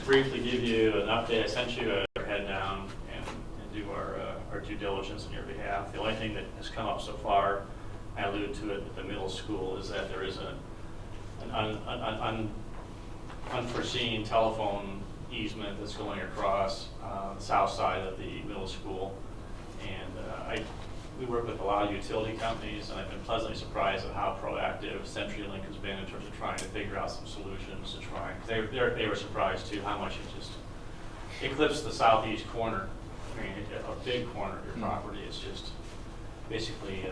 briefly give you an update. I sent you a head down and do our due diligence on your behalf. The only thing that has come up so far, I alluded to it at the middle school, is that there is an unforeseen telephone easement that's going across the south side of the middle school. And we work with a lot of utility companies, and I've been pleasantly surprised at how proactive CenturyLink has been in terms of trying to figure out some solutions to try. They were surprised too how much it just eclipsed the southeast corner. I mean, a big corner of your property is just basically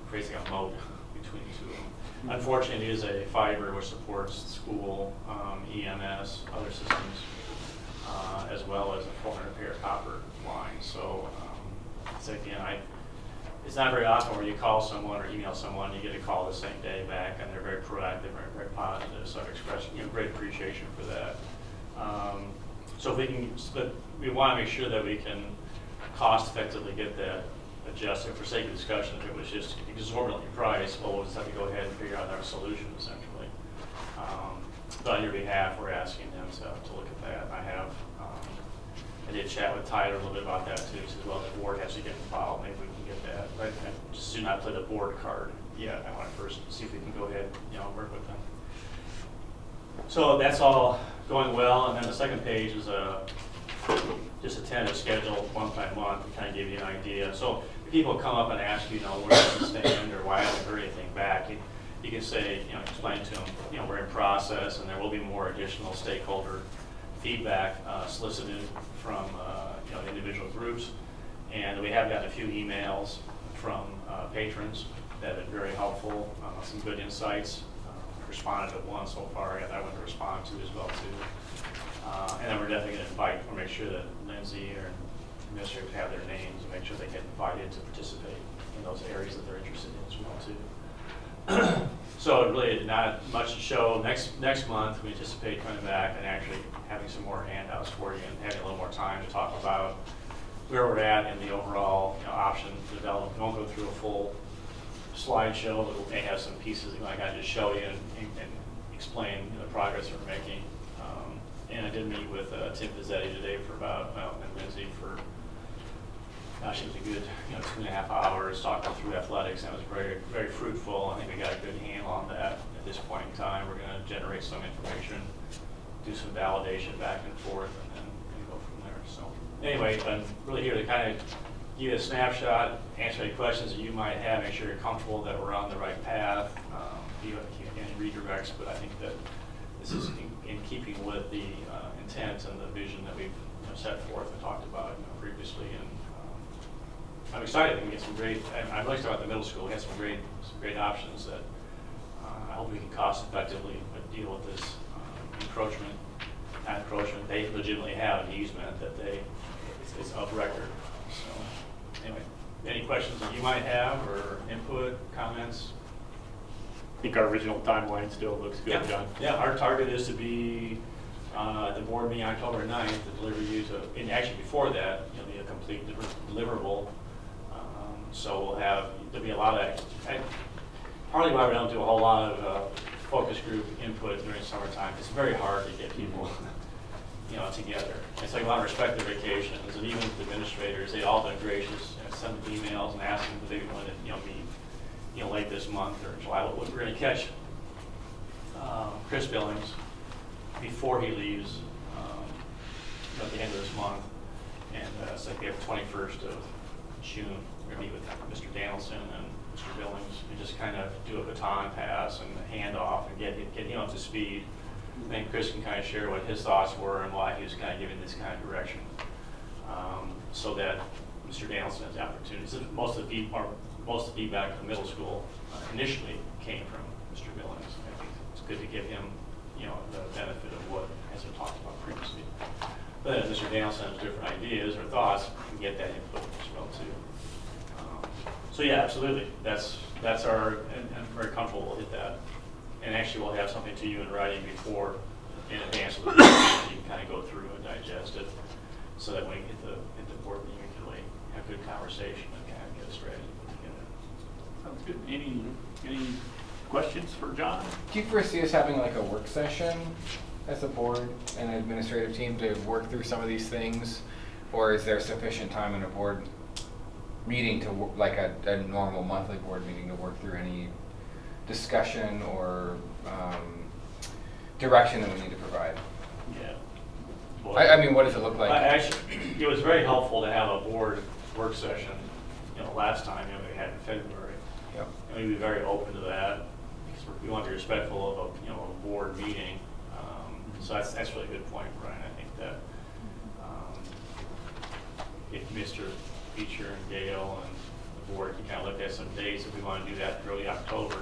creates like a moat between the two of them. Unfortunately, it is a fiber which supports school, EMS, other systems, as well as a 400 pair copper line. So, again, it's not very often where you call someone or email someone, you get a call the same day back, and they're very proactive, very positive. So I've expressed great appreciation for that. So if we can, but we want to make sure that we can cost effectively get that adjusted. For sake of discussion, if it was just exorbitantly priced, well, we'll just have to go ahead and figure out our solution essentially. But on your behalf, we're asking them to look at that. I did chat with Tyler a little bit about that too. He says, well, the board has to get involved. Maybe we can get that. But I just do not play the board card yet. I want to first see if we can go ahead, work with them. So that's all going well. And then the second page is just a tentative schedule month by month to kind of give you an idea. So if people come up and ask you, where does it stand or why haven't heard anything back, you can say, explain to them, we're in process and there will be more additional stakeholder feedback solicited from individual groups. And we have gotten a few emails from patrons that have been very helpful, some good insights. Responded to one so far, and I want to respond to as well too. And then we're definitely going to invite or make sure that Lindsay or administrators have their names and make sure they get invited to participate in those areas that they're interested in as well too. So really not much to show. Next month we anticipate coming back and actually having some more handouts for you and having a little more time to talk about where we're at in the overall option development. We won't go through a full slideshow, but we may have some pieces that I just show you and explain the progress we're making. And I did meet with Tim Pizzetti today for and Lindsay for, gosh, it was a good 2.5 hours talking through athletics, and it was very, very fruitful. I think we got a good handle on that at this point in time. We're going to generate some information, do some validation back and forth, and then go from there. So anyway, I'm really here to kind of give you a snapshot, answer any questions that you might have, make sure you're comfortable that we're on the right path. If you have any redirects, but I think that this is in keeping with the intent and the vision that we've set forth and talked about previously. And I'm excited. We can get some great. I'm really excited about the middle school. We have some great options that I hope we can cost effectively deal with this encroachment. Not encroachment. They legitimately have an easement that it's of record. So anyway, any questions that you might have or input, comments? I think our original timeline still looks good, Yeah. John. Yeah, our target is to be the board meeting October 9th to deliver you to, and actually before that, be a complete deliverable. So there'll be a lot of, partly why we don't do a whole lot of focus group input during summertime. It's very hard to get people together. It's like a lot of respective vacations, and even with the administrators, they all been gracious. Send emails and ask them if they want to meet late this month or July. We're going to catch Chris Billings before he leaves at the end of this month, and it's like the 21st of June. We're going to meet with Mr. Danielson and Mr. Billings and just kind of do a baton pass and a handoff and get him up to speed. And Chris can kind of share what his thoughts were and why he was kind of giving this kind of direction, so that Mr. Danielson has the opportunity. So most of the feedback from the middle school initially came from Mr. Billings. I think it's good to give him, the benefit of what has been talked about previously. But if Mr. Danielson has different ideas or thoughts, we can get that input as well too. So yeah, absolutely. That's our, and I'm very comfortable we'll hit that. And actually, we'll have something to you in writing before, in advance of the meeting, so you can kind of go through and digest it, so that when you hit the board meeting, we can really have a good conversation and kind of get a strategy put together. Sounds good. Any questions for John? Do you foresee us having like a work session as a board and administrative team to work through some of these things? Or is there sufficient time in a board meeting to, like a normal monthly board meeting, to work through any discussion or direction that we need to provide? Yeah. I mean, what does it look like? Actually, it was very helpful to have a board work session, last time, we had in February. Yep. And we'd be very open to that, because we want to be respectful of a board meeting. So that's really a good point, Brian. I think that if Mr. Beecher and Gail and the board can kind of look at some dates, if we want to do that early October.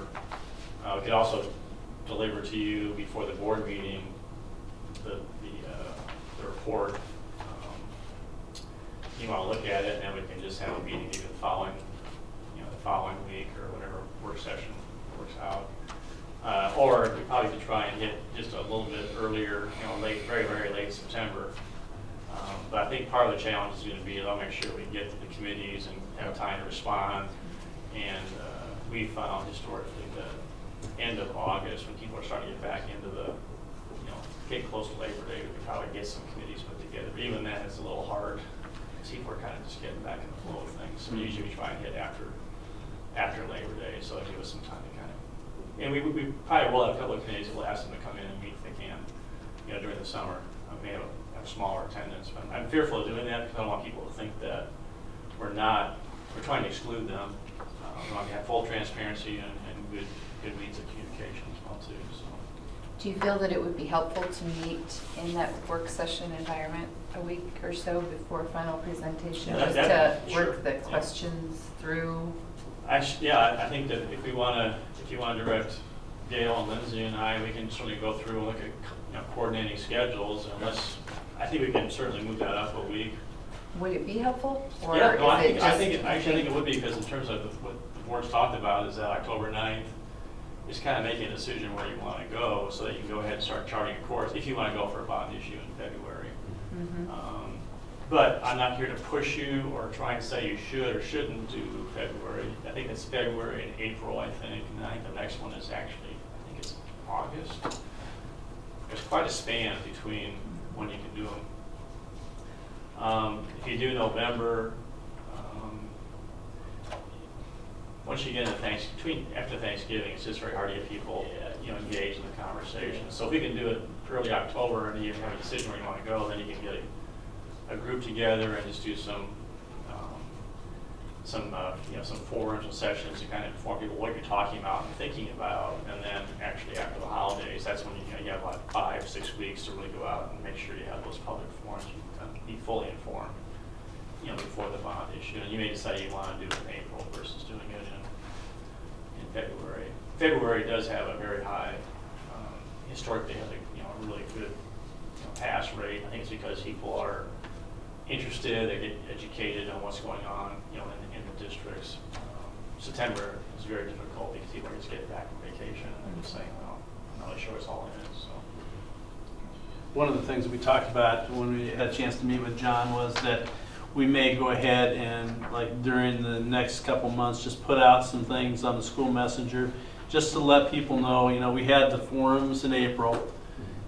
We could also deliver to you before the board meeting the report. You want to look at it, and then we can just have a meeting maybe the following week or whatever work session works out. Or we probably could try and hit just a little bit earlier, very, very late September. But I think part of the challenge is going to be, I'll make sure we get to the committees and have time to respond. And we found historically that end of August, when people are starting to get back into the, get close to Labor Day, we could probably get some committees put together. But even then, it's a little hard. People are kind of just getting back in the flow of things. So usually we try and hit after Labor Day, so it'll give us some time to kind of. And we probably will have a couple of committees that will ask them to come in and meet if they can, during the summer. We have a smaller attendance, but I'm fearful of doing that because I don't want people to think that we're trying to exclude them. We want to have full transparency and good means of communication as well too. So. Do you feel that it would be helpful to meet in that work session environment a week or so before final presentation, Yeah, just to sure. work the questions through? I think that if you want to direct Gail and Lindsay and I, we can certainly go through and look at coordinating schedules. Unless I think we can certainly move that up a week. Would it be helpful? Or Yeah, no, is I think it would be, because in terms of what the board's talked about is that October 9th is kind of making a decision where you want to go, so that you can go ahead and start charting a course if you want to go for a bond issue in February. Mm-hmm. But I'm not here to push you or try and say you should or shouldn't do February. I think it's February and April, I think. And I think the next one is actually, I think it's August. There's quite a span between when you can do them. If you do November, once you get into after Thanksgiving, it's just very hard to get people engaged in the conversation. So if we can do it early October and you have a decision where you want to go, then you can get a group together and just do some forums and sessions to kind of inform people what you're talking about and thinking about. And then actually after the holidays, that's when you have like 5-6 weeks to really go out and make sure you have those public forums. You can be fully informed, before the bond issue. And you may decide you want to do it in April versus doing it in February. February does have a very high, historically has a really good pass rate. I think it's because people are interested, they get educated on what's going on, in the districts. September is very difficult because people are just getting back from vacation and they're just saying, well, I'm not really sure what's all in it. So. One of the things that we talked about when we had a chance to meet with John was that we may go ahead and, like, during the next couple months, just put out some things on the school messenger just to let people know, we had the forums in April,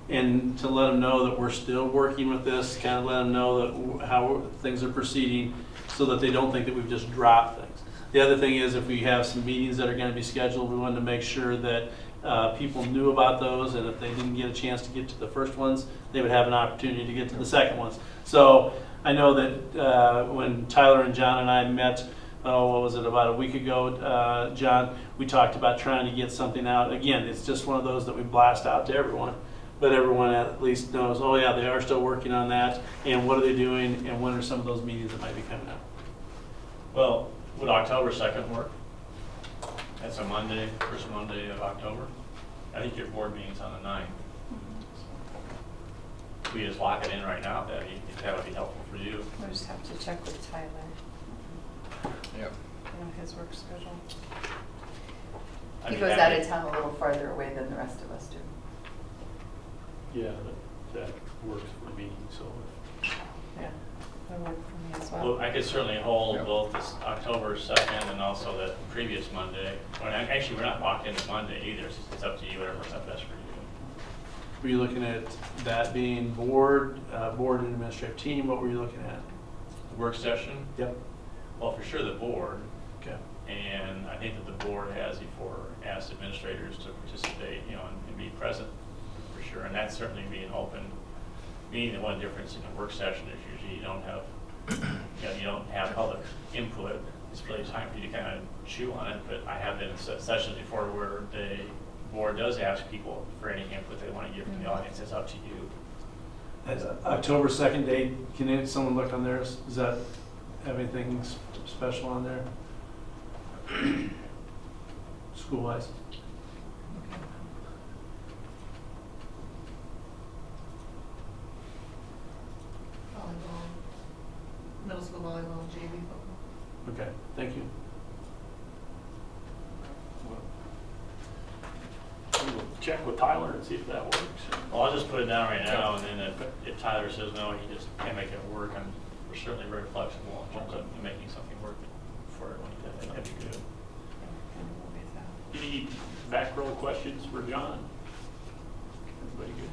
and to let them know that we're still working with this, kind of let them know that how things are proceeding, so that they don't think that we've just dropped things. The other thing is, if we have some meetings that are going to be scheduled, we wanted to make sure that people knew about those, and if they didn't get a chance to get to the first ones, they would have an opportunity to get to the second ones. So I know that when Tyler and John and I met, what was it, about a week ago, John, we talked about trying to get something out. Again, it's just one of those that we blast out to everyone, but everyone at least knows, oh yeah, they are still working on that, and what are they doing, and when are some of those meetings that might be coming up. Well, would October 2nd work? That's a Monday, first Monday of October. I think your board meeting's on the 9th. So we just lock it in right now, if that would be helpful for you. We'll just have to check with Tyler. Yep. His work schedule. I He mean, goes that- out of town a little farther away than the rest of us do. Yeah, that works for me, so. Yeah, that would work for me as Well, well. I could certainly hold Yep. both this October 2nd and also the previous Monday. Well, actually, we're not locked into Monday either. It's up to you, whatever works out best for you. Were you looking at that being board and administrative team? What were you looking at? Work session, Yep. well, for sure the board, Okay. and I think that the board has before asked administrators to participate, and be present, for sure, and that's certainly being open. Meaning the one difference in a work session is usually you don't have public input. It's really time for you to kind of chew on it, but I have been in sessions before where the board does ask people for any input they want to give from the audience. It's up to you. That's October 2nd date. Can someone look on theirs? Does that have anything special on there? School-wise? Volleyball, middle school volleyball, JV football. Okay, thank you. We'll check with Tyler and see if that works. Well, I'll just put it down right now, and then if Tyler says no, he just can't make it work, and we're certainly very flexible in terms of making something work for everyone. That'd be good. Any back row questions for John? Everybody good?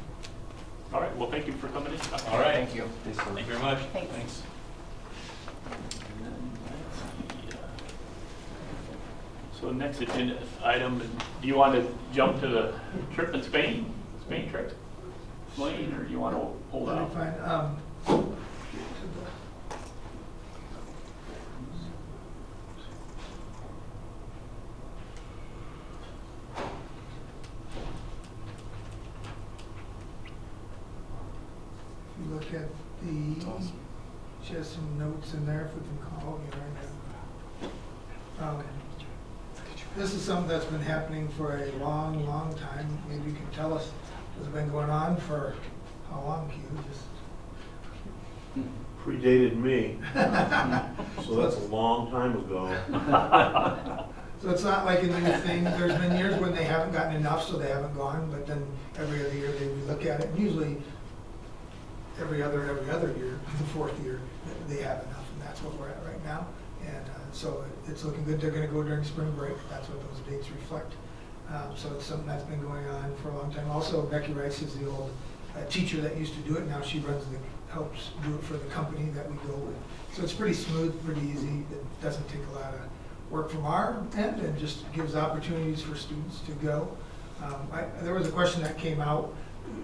All right, well, thank you for coming in. All right. Thank you. Thank you very much. Thanks. So next agenda item, do you want to jump to the trip in Spain trip? Blaine, or do you want to hold Let me out? find, if you look at the, she has some notes in there if we can call you right now. This is something that's been happening for a long, long time. Maybe you can tell us, it's been going on for how long, Q? Just Predated me, so that's a long time ago. So it's not like a new thing. There's been years when they haven't gotten enough, so they haven't gone, but then every other year they look at it. And usually every other year, the fourth year, they have enough, and that's what we're at right now. And so it's looking good. They're gonna go during spring break. That's what those dates reflect. So it's something that's been going on for a long time. Also, Becky Rice is the old teacher that used to do it. Now she helps do it for the company that we go with. So it's pretty smooth, pretty easy. It doesn't take a lot of work from our end, and just gives opportunities for students to go. There was a question that came out,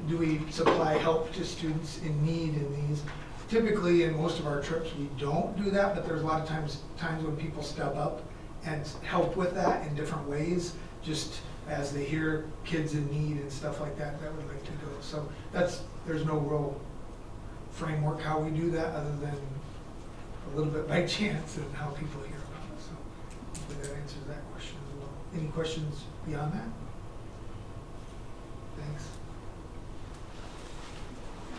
do we supply help to students in need in these? Typically, in most of our trips, we don't do that, but there's a lot of times when people step up and help with that in different ways, just as they hear kids in need and stuff like that would like to go. So there's no real framework how we do that, other than a little bit by chance and how people hear about it. So hopefully that answers that question as well. Any questions beyond that? Thanks.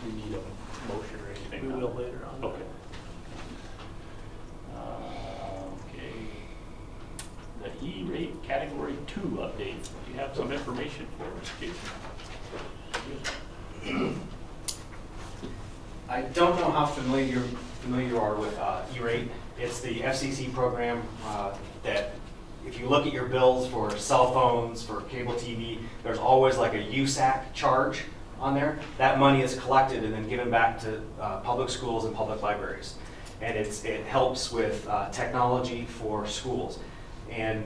We need a motion or anything? We will later on. Okay. Okay. The E-rate Category 2 update. Do you have some information for us, Jason? I don't know how familiar you are with E-rate. It's the FCC program that if you look at your bills for cell phones, for cable TV, there's always like a USAC charge on there. That money is collected and then given back to public schools and public libraries. And it helps with technology for schools. And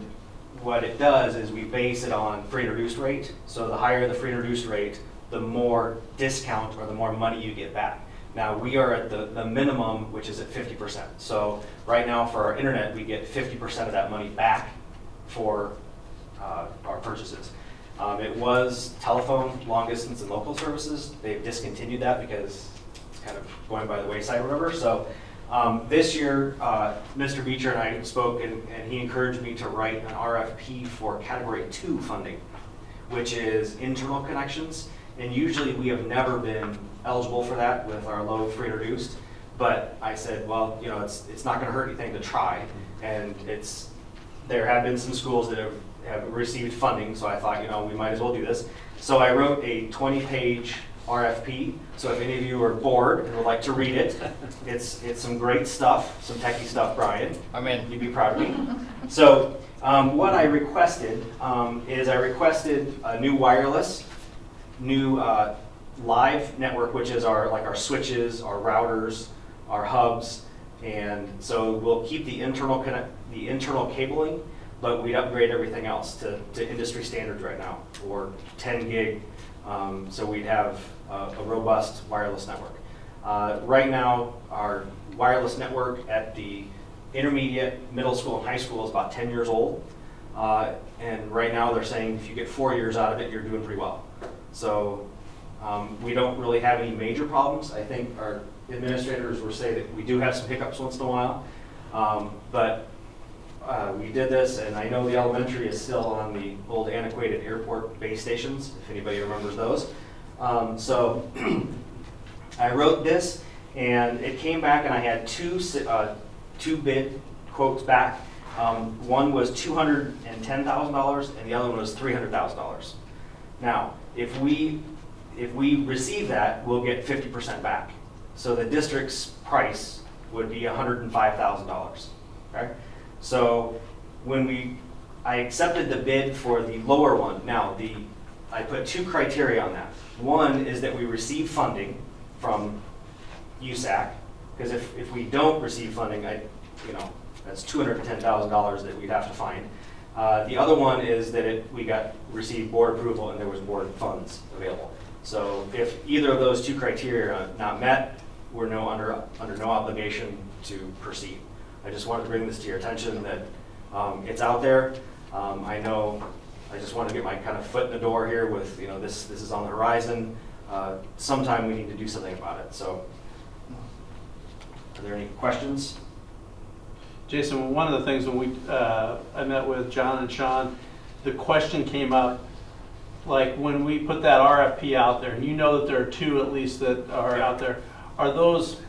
what it does is we base it on free and reduced rate. So the higher the free and reduced rate, the more discount or the more money you get back. Now we are at the minimum, which is at 50%. So right now for our internet, we get 50% of that money back for our purchases. It was telephone, long distance, and local services. They've discontinued that because it's kind of going by the wayside, remember? So this year, Mr. Beecher and I spoke, and he encouraged me to write an RFP for Category 2 funding, which is internal connections. And usually we have never been eligible for that with our low free and reduced. But I said, well, it's not going to hurt anything to try. And there have been some schools that have received funding, so I thought, we might as well do this. So I wrote a 20-page RFP. So if any of you are bored and would like to read it, it's some great stuff, some techie stuff, Brian. I'm in. You'd be proud of me. So what I requested is I requested a new wireless, new live network, which is our switches, our routers, our hubs, and so we'll keep the internal cabling, but we'd upgrade everything else to industry standards right now, or 10 gig, so we'd have a robust wireless network. Right now, our wireless network at the intermediate, middle school, and high school is about 10 years old. And right now they're saying if you get 4 years out of it, you're doing pretty well. So we don't really have any major problems. I think our administrators will say that we do have some hiccups once in a while. But we did this, and I know the elementary is still on the old antiquated airport base stations, if anybody remembers those. So I wrote this, and it came back, and I had two bid quotes back. One was $210,000, and the other one was $300,000. Now, if we receive that, we'll get 50% back. So the district's price would be $105,000. Okay? So when I accepted the bid for the lower one. Now, I put two criteria on that. One is that we receive funding from USAC, because if we don't receive funding, that's $210,000 that we'd have to find. The other one is that we received board approval and there was board funds available. So if either of those two criteria are not met, we're under no obligation to proceed. I just wanted to bring this to your attention that it's out there. I know I just want to get my kind of foot in the door here with, this is on the horizon. Sometime we need to do something about it. So are there any questions? Jason, one of the things when I met with John and Sean, the question came up, like when we put that RFP out there, and you know that there are two at least that are out there, are those,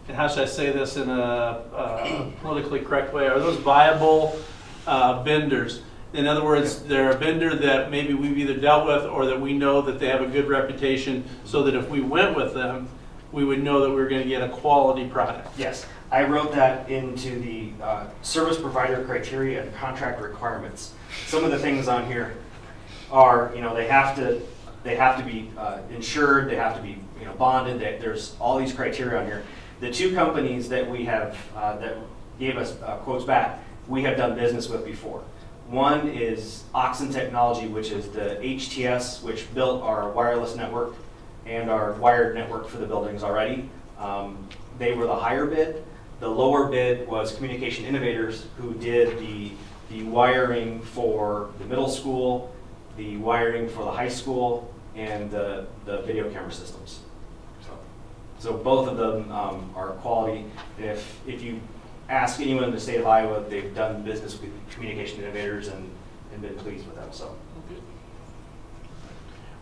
and how should I say this in a politically correct way, are those viable vendors? In other words, they're a vendor that maybe we've either dealt with or that we know that they have a good reputation, so that if we went with them, we would know that we were going to get a quality product. Yes. I wrote that into the service provider criteria and contract requirements. Some of the things on here are, they have to be insured, they have to be bonded. There's all these criteria on here. The two companies that we have that gave us quotes back, we have done business with before. One is Oxen Technology, which is the HTS, which built our wireless network and our wired network for the buildings already. They were the higher bid. The lower bid was Communication Innovators, who did the wiring for the middle school, the wiring for the high school, and the video camera systems. So both of them are quality. If you ask anyone in the state of Iowa, they've done business with Communication Innovators and been pleased with them. So.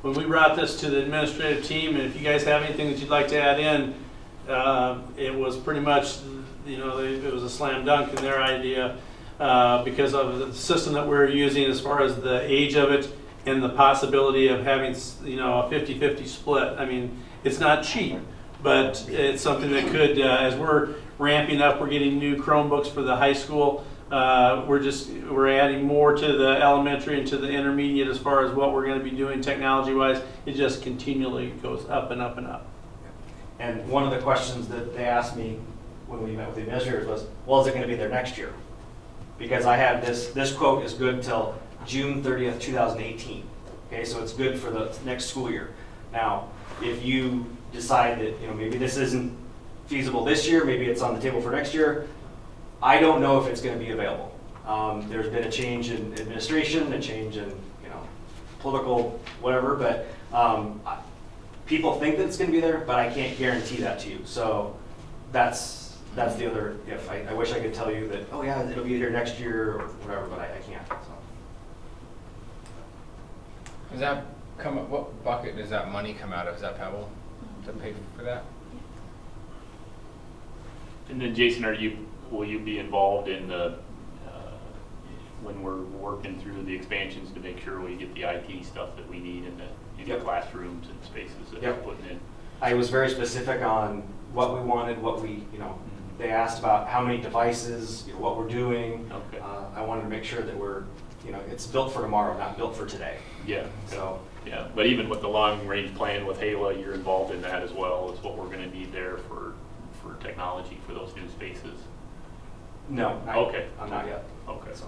When we brought this to the administrative team, and if you guys have anything that you'd like to add in, it was pretty much, it was a slam dunk in their idea because of the system that we're using as far as the age of it and the possibility of having, a 50-50 split. I mean, it's not cheap, but it's something that could, as we're ramping up, we're getting new Chromebooks for the high school. We're adding more to the elementary and to the intermediate as far as what we're going to be doing technology-wise. It just continually goes up and up and up. And one of the questions that they asked me when we met with the administrators was, well, is it going to be there next year? Because I have this quote is good till June 30th, 2018. Okay, so it's good for the next school year. Now, if you decide that maybe this isn't feasible this year, maybe it's on the table for next year, I don't know if it's going to be available. There's been a change in administration, a change in political whatever, but people think that it's going to be there, but I can't guarantee that to you. So that's the other if. I wish I could tell you that, oh yeah, it'll be here next year or whatever, but I can't. So. Does that what bucket does that money come out of? Is that Pebble to pay for that? And then Jason, will you be involved in the when we're working through the expansions to make sure we get the IT stuff that we need in the classrooms and spaces that we're putting in? I was very specific on what we wanted, what we, they asked about how many devices, what we're doing. Okay. I wanted to make sure that we're, it's built for tomorrow, not built for today. Yeah. So, Yeah, but even with the long-range plan with HALA, you're involved in that as well, is what we're gonna need there for technology for those new spaces. no, Okay. I'm not yet. Okay. So,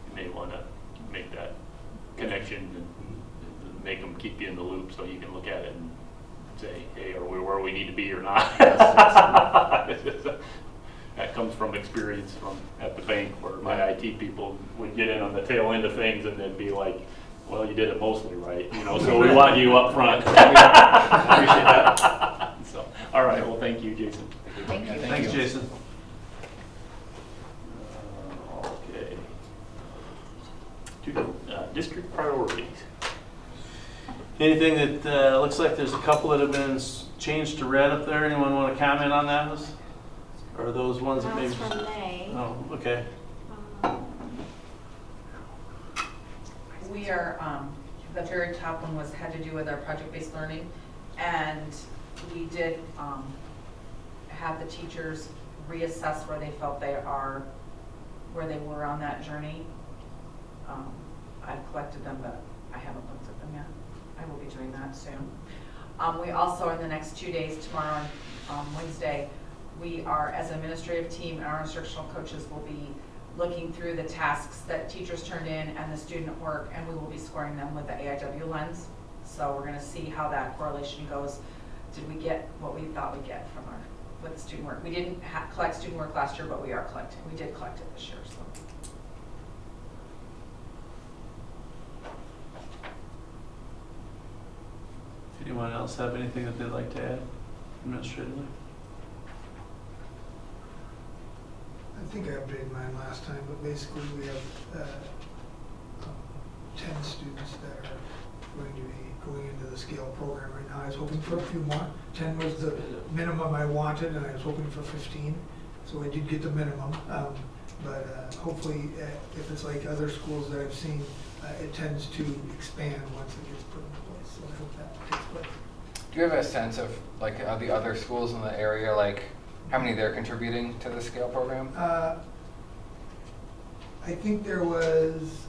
You may wanna make that connection and make them keep you in the loop so you can look at it and say, hey, are we where we need to be or not? That comes from experience from at the bank where my IT people would get in on the tail end of things and then be like, well, you did it mostly right, you know, so we want you up front. I appreciate that. So, all right, well, thank you, Jason. Thank you. Thanks, Jason. Okay. District priorities. Anything that, looks like there's a couple that have been changed to red up there. Anyone want to comment on that? Or are those ones that maybe? That's from May. Oh, okay. We are, the very top one had to do with our project-based learning, and we did have the teachers reassess where they felt where they were on that journey. I've collected them, but I haven't looked at them yet. I will be doing that soon. We also, in the next 2 days, tomorrow and Wednesday, we are, as an administrative team, and our instructional coaches will be looking through the tasks that teachers turned in and the student work, and we will be scoring them with the AIW lens. So we're going to see how that correlation goes. Did we get what we thought we'd get from with the student work? We didn't collect student work last year, but we are collecting. We did collect it this year. So. Anyone else have anything that they'd like to add administratively? I think I updated mine last time, but basically we have 10 students that are going to be going into the scale program right now. I was hoping for a few more. 10 was the minimum I wanted, and I was hoping for 15. So I did get the minimum, but hopefully if it's like other schools that I've seen, it tends to expand once it gets put into place. So I hope that takes place. Do you have a sense of like the other schools in the area, like how many they're contributing to the scale program? I think there was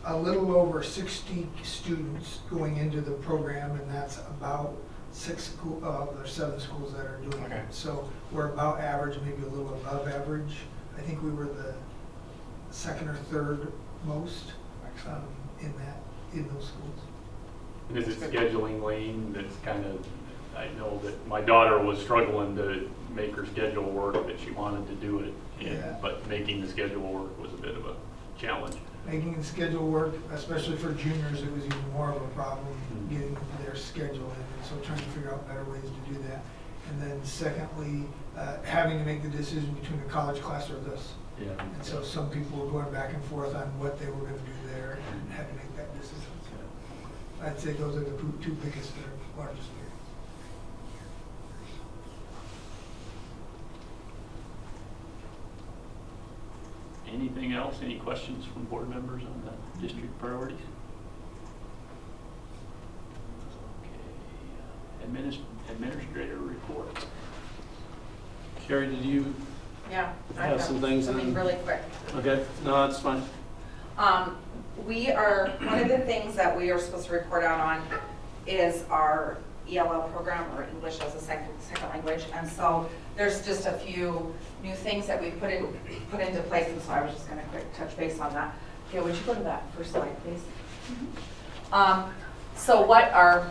a little over 60 students going into the program, and that's about 6 schools, there's 7 schools that are doing Okay. it. So we're about average, maybe a little above average. I think we were the 2nd or 3rd most in those schools. And is it scheduling, Lane, that's kind of, I know that my daughter was struggling to make her schedule work, that she wanted to do it, Yeah. but making the schedule work was a bit of a challenge. Making the schedule work, especially for juniors, it was even more of a problem getting their schedule in. And so trying to figure out better ways to do that. And then secondly, having to make the decision between a college class or this. Yeah. And so some people were going back and forth on what they were going to do there and had to make that decision. So I'd say those are the 2 biggest or largest areas. Anything else? Any questions from board members on the district priorities? Okay. Administrator report. Carrie, did you Yeah, have some things? Something really quick. Okay, no, that's fine. We are, one of the things that we are supposed to report out on is our ELL program, or English as a second language. And so there's just a few new things that we put into place, and so I was just going to quick touch base on that. Okay, would you go to that first slide, please? So what are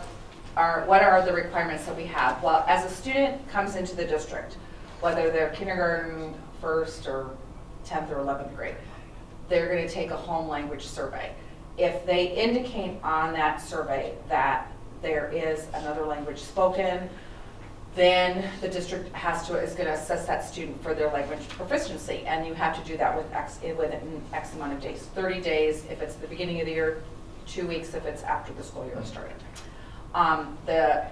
the requirements that we have? Well, as a student comes into the district, whether they're kindergarten, 1st, or 10th or 11th grade, they're going to take a home language survey. If they indicate on that survey that there is another language spoken, then the district is going to assess that student for their language proficiency, and you have to do that within X amount of days. 30 days if it's the beginning of the year, 2 weeks if it's after the school year has started. The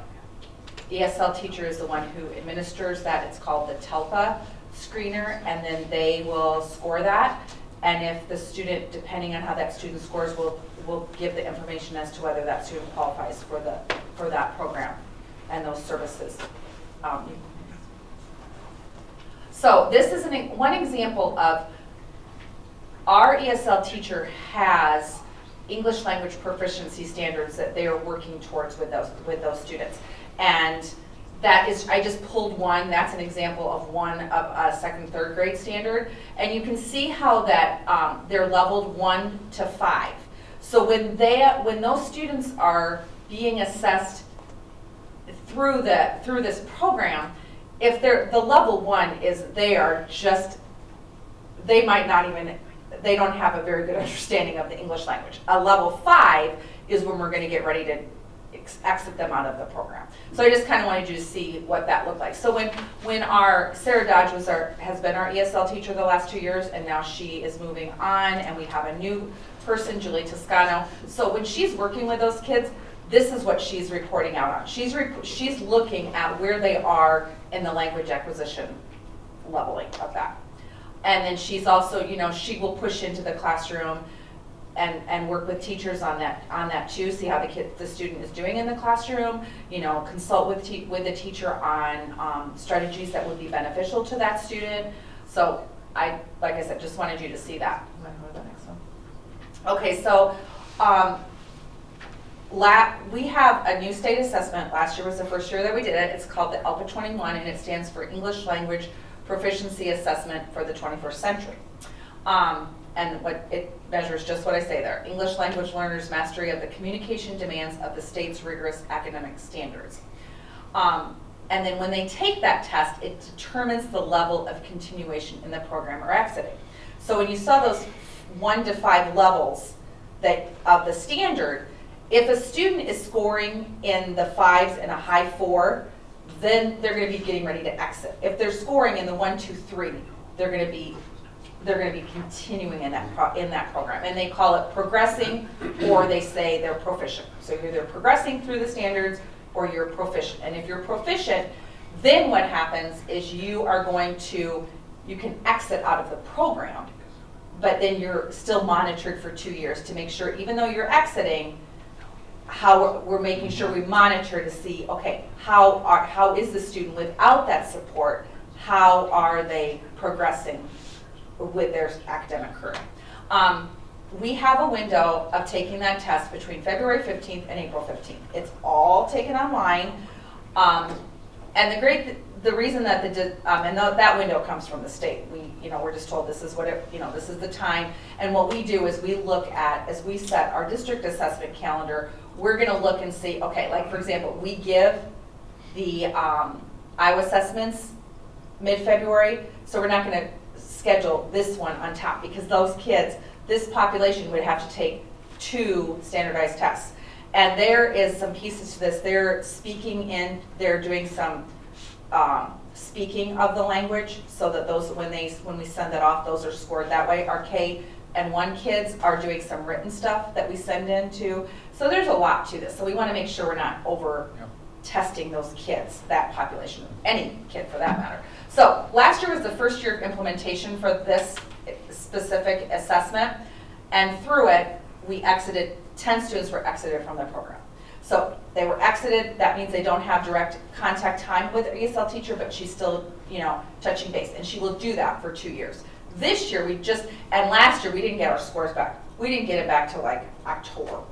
ESL teacher is the one who administers that. It's called the TELPA screener, and then they will score that. And if the student, depending on how that student scores, will give the information as to whether that student qualifies for that program and those services. So this is one example of our ESL teacher has English language proficiency standards that they are working towards with those students. And that is, I just pulled one, that's an example of one of a second, third grade standard. And you can see how that they're leveled 1 to 5. So when those students are being assessed through this program, if they're, the level 1 is they might not even, they don't have a very good understanding of the English language. A level 5 is when we're going to get ready to exit them out of the program. So I just kind of wanted you to see what that looked like. So when our Sarah Dodge has been our ESL teacher the last 2 years, and now she is moving on, and we have a new person, Julie Toscano. So when she's working with those kids, this is what she's reporting out on. She's looking at where they are in the language acquisition leveling of that. And then she's also, you know, she will push into the classroom and work with teachers on that too, see how the student is doing in the classroom, you know, consult with the teacher on strategies that would be beneficial to that student. So like I said, just wanted you to see that. You want to go to the next one? Okay, so we have a new state assessment. Last year was the first year that we did it. It's called the ELPA 21, and it stands for English Language Proficiency Assessment for the 21st Century. And what it measures, just what I say there, English language learners' mastery of the communication demands of the state's rigorous academic standards. And then when they take that test, it determines the level of continuation in the program or exiting. So when you saw those 1 to 5 levels of the standard, if a student is scoring in the 5s and a high 4, then they're going to be getting ready to exit. If they're scoring in the 1, 2, 3, they're going to be continuing in that program, and they call it progressing, or they say they're proficient. So you're either progressing through the standards or you're proficient. And if you're proficient, then what happens is you can exit out of the program, but then you're still monitored for 2 years to make sure, even though you're exiting, how we're making sure we monitor to see, okay, how is the student without that support? How are they progressing with their academic career? We have a window of taking that test between February 15th and April 15th. It's all taken online. And the reason that that window comes from the state. We're just told this is this is the time. And what we do is we look at, as we set our district assessment calendar, we're going to look and see, okay, like for example, we give the Iowa assessments mid-February, so we're not going to schedule this one on top, because those kids, this population would have to take 2 standardized tests. And there is some pieces to this. They're doing some speaking of the language, so that those, when we send that off, those are scored that way. Our K and 1 kids are doing some written stuff that we send in too. So there's a lot to this. So we want to make sure we're not over testing those kids, that population, any kid for that matter. So last year was the first year of implementation for this specific assessment, and through it, 10 students were exited from the program. So they were exited, that means they don't have direct contact time with their ESL teacher, but she's still, touching base, and she will do that for 2 years. This year and last year we didn't get our scores back. We didn't get it back till like October.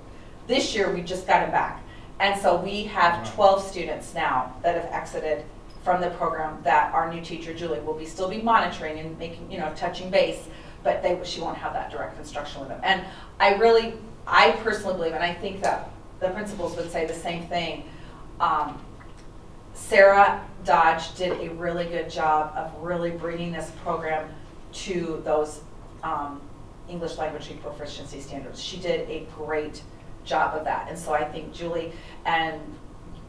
This year we just got it back. And so we have 12 students now that have exited from the program that our new teacher, Julie, will still be monitoring and making, touching base, but she won't have that direct instruction with them. And I personally believe, and I think that the principals would say the same thing, Sarah Dodge did a really good job of really bringing this program to those English language proficiency standards. She did a great job of that. And so I think Julie, and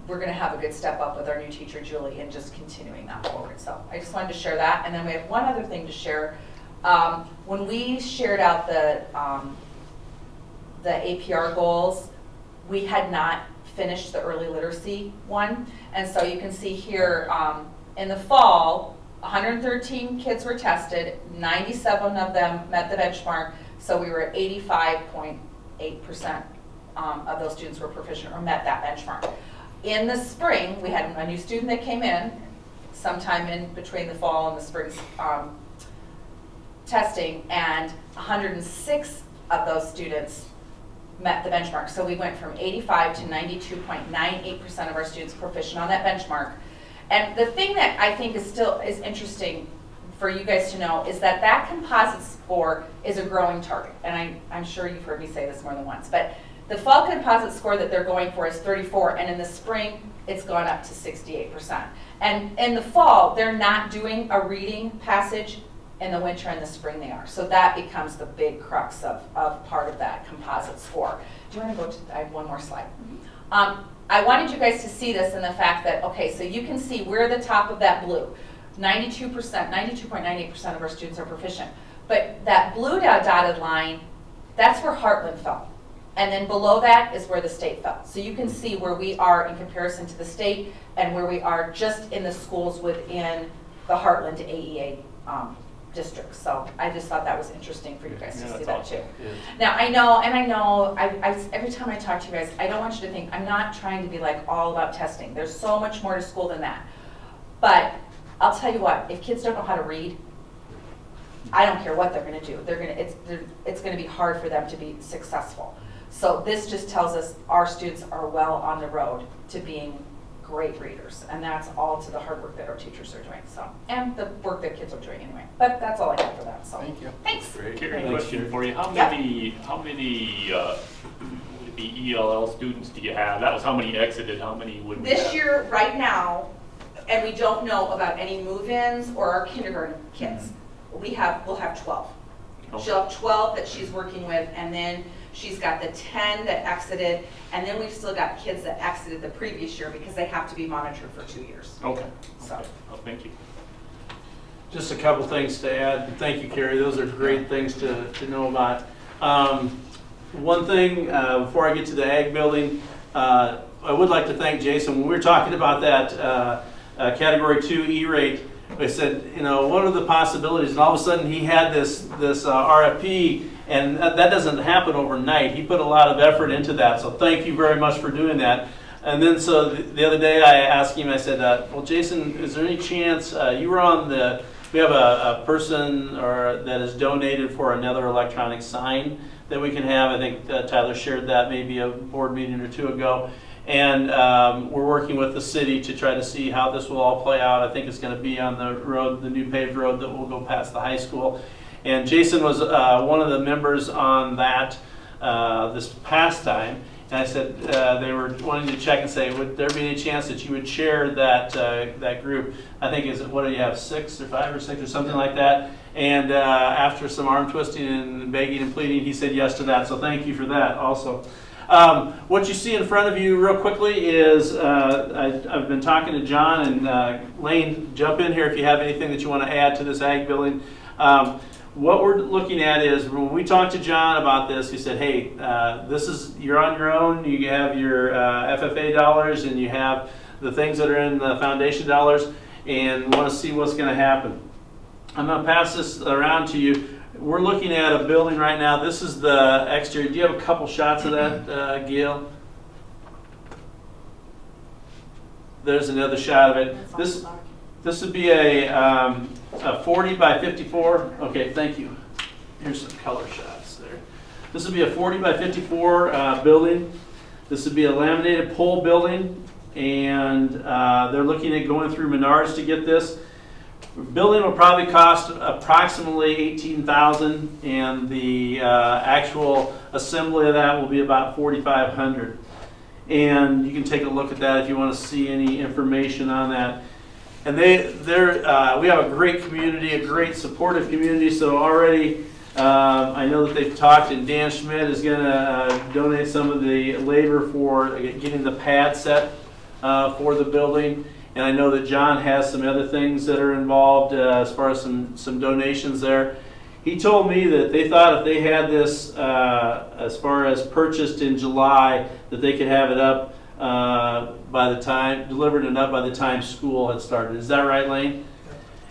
we're going to have a good step up with our new teacher, Julie, and just continuing that forward. So I just wanted to share that. And then we have one other thing to share. When we shared out the APR goals, we had not finished the early literacy one. And so you can see here, in the fall, 113 kids were tested, 97 of them met the benchmark, so we were at 85.8% of those students were proficient or met that benchmark. In the spring, we had a new student that came in sometime in between the fall and the spring testing, and 106 of those students met the benchmark. So we went from 85 to 92.98% of our students proficient on that benchmark. And the thing that I think is still is interesting for you guys to know is that that composite score is a growing target. And I'm sure you've heard me say this more than once, but the fall composite score that they're going for is 34, and in the spring, it's gone up to 68%. And in the fall, they're not doing a reading passage. In the winter and the spring they are. So that becomes the big crux of part of that composite score. Do you want to go to, I have one more slide. I wanted you guys to see this in the fact that, okay, so you can see we're the top of that blue. 92%, 92.98% of our students are proficient. But that blue dotted line, that's where Heartland fell. And then below that is where the state fell. So you can see where we are in comparison to the state and where we are just in the schools within the Heartland AEA districts. So I just thought that was interesting for you guys to see that too. Now I know, every time I talk to you guys, I don't want you to think, I'm not trying to be like all about testing. There's so much more to school than that. But I'll tell you what, if kids don't know how to read, I don't care what they're gonna do. It's gonna be hard for them to be successful. So this just tells us our students are well on the road to being great readers, and that's all to the hard work that our teachers are doing. So, and the work that kids are doing anyway. But that's all I have for that. So, Thank you. Thanks. Carrie, question for you. How many would it be ELL students do you have? That was how many exited, how many would we have? This year, right now, and we don't know about any move-ins or our kindergarten kids. We'll have 12. Okay. She'll have 12 that she's working with, and then she's got the 10 that exited, and then we've still got kids that exited the previous year because they have to be monitored for 2 years. Okay. So. Okay. Oh, thank you. Just a couple things to add. Thank you, Carrie. Those are great things to know about. One thing, before I get to the ag building, I would like to thank Jason. When we were talking about that Category 2 E-rate, I said, you know, what are the possibilities? And all of a sudden he had this RFP, and that doesn't happen overnight. He put a lot of effort into that, so thank you very much for doing that. And then so the other day I asked him, I said, well, Jason, is there any chance, you were on we have a person that is donated for another electronic sign that we can have. I think Tyler shared that maybe a board meeting or two ago. And we're working with the city to try to see how this will all play out. I think it's going to be on the road, the new paved road that will go past the high school. And Jason was one of the members on that this past time. And I said they were wanting to check and say, would there be any chance that you would share that group? I think, what do you have, 6 or 5 or 6 or something like that? And after some arm twisting and begging and pleading, he said yes to that. So thank you for that also. What you see in front of you real quickly is I've been talking to John, and Lane, jump in here if you have anything that you want to add to this ag building. What we're looking at is when we talked to John about this, he said, hey, you're on your own. You have your FFA dollars and you have the things that are in the foundation dollars, and want to see what's going to happen. I'm going to pass this around to you. We're looking at a building right now. This is the exterior. Do you have a couple shots of that, Gail? There's another shot of it. This would be a 40 by 54. Okay, thank you. Here's some color shots there. This would be a 40 by 54 building. This would be a laminated pole building, and they're looking at going through Menards to get this. Building will probably cost approximately $18,000, and the actual assembly of that will be about $4,500. And you can take a look at that if you want to see any information on that. And we have a great community, a great supportive community. So already, I know that they've talked, and Dan Schmidt is going to donate some of the labor for getting the pad set for the building. And I know that John has some other things that are involved as far as some donations there. He told me that they thought if they had this as far as purchased in July, that they could have it up delivered and up by the time school had started. Is that right, Lane?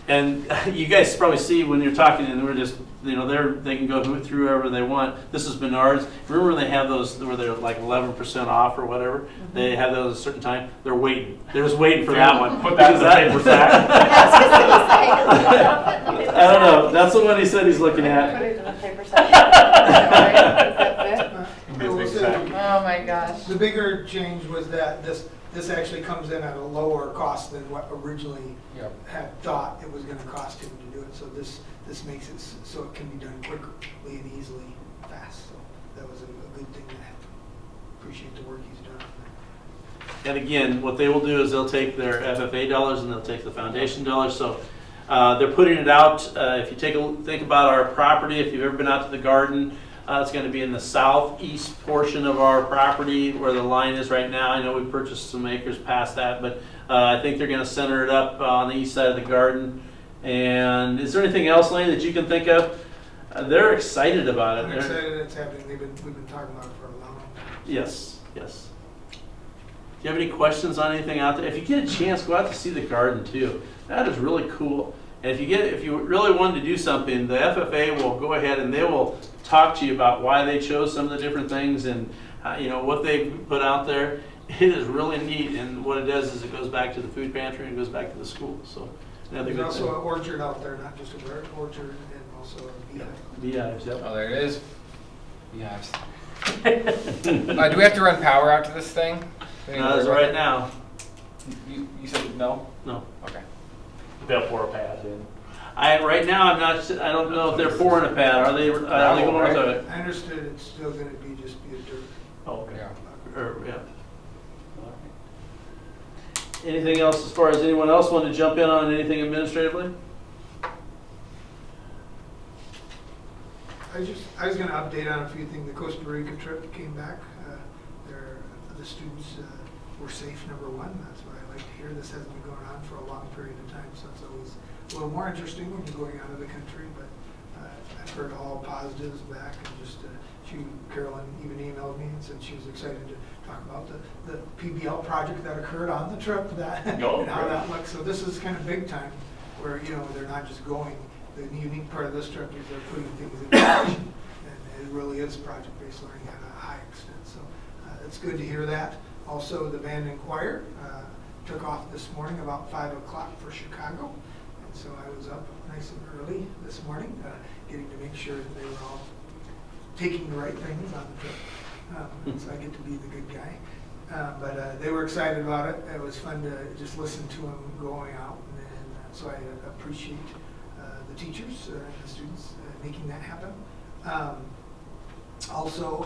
And you guys probably see when you're talking, and we're just, you know, they can go through wherever they want. This is Menards. Remember when they have those where they're like 11% off or whatever? They have those at a certain time. They're waiting. They're just waiting for that one. Put that in the paper sack. I don't know. That's the one he said he's looking at. Put it in the paper section. I will say, Oh my gosh. the bigger change was that this actually comes in at a lower cost than what originally Yep. had thought it was gonna cost him to do it. So this makes it so it can be done quickly and easily, fast. So that was a good thing to have. Appreciate the work he's done on that. And again, what they will do is they'll take their FFA dollars and they'll take the foundation dollars. So they're putting it out. If you think about our property, if you've ever been out to the garden, it's going to be in the southeast portion of our property where the line is right now. I know we purchased some acres past that, but I think they're going to center it up on the east side of the garden. And is there anything else, Lane, that you can think of? They're excited about it. I'm excited it's happening. We've been talking about it for a long time. Yes, yes. Do you have any questions on anything out there? If you get a chance, go out to see the garden too. That is really cool. And if you really wanted to do something, the FFA will go ahead and they will talk to you about why they chose some of the different things and you know what they put out there. It is really neat, and what it does is it goes back to the food pantry and goes back to the school. So another There's good also thing. an orchard out there, not just a bird orchard, and also a beehive. Beehives, yep. Oh, there it is. Beehives. Do we have to run power out to this thing? Not as of right now. You said no? No. Okay. They'll pour a pad in. Right now I'm not. I don't know if they're pouring a pad. Are they going right? with it? I understood it's still gonna be just be a dirt. Oh, okay. Yeah. Or, yeah. Anything else as far as anyone else want to jump in on anything administratively? I was gonna update on a few things. The Costa Rica trip came back. The students were safe, number one. That's what I like to hear. This hasn't been going on for a long period of time, so it's always a little more interesting when you're going out of the country. But I've heard all positives back, and just Carolyn even emailed me and said she was excited to talk about the PBL project that occurred on the trip, and how that looks. So this is kind of big time, where they're not just going. The unique part of this trip is they're putting things in action, and it really is project-based learning at a high extent. So it's good to hear that. Also, the band and choir took off this morning about 5 o'clock for Chicago, and so I was up nice and early this morning, getting to make sure that they were all taking the right things on the trip. So I get to be the good guy. But they were excited about it. It was fun to just listen to them going out, and so I appreciate the teachers and the students making that happen. Also,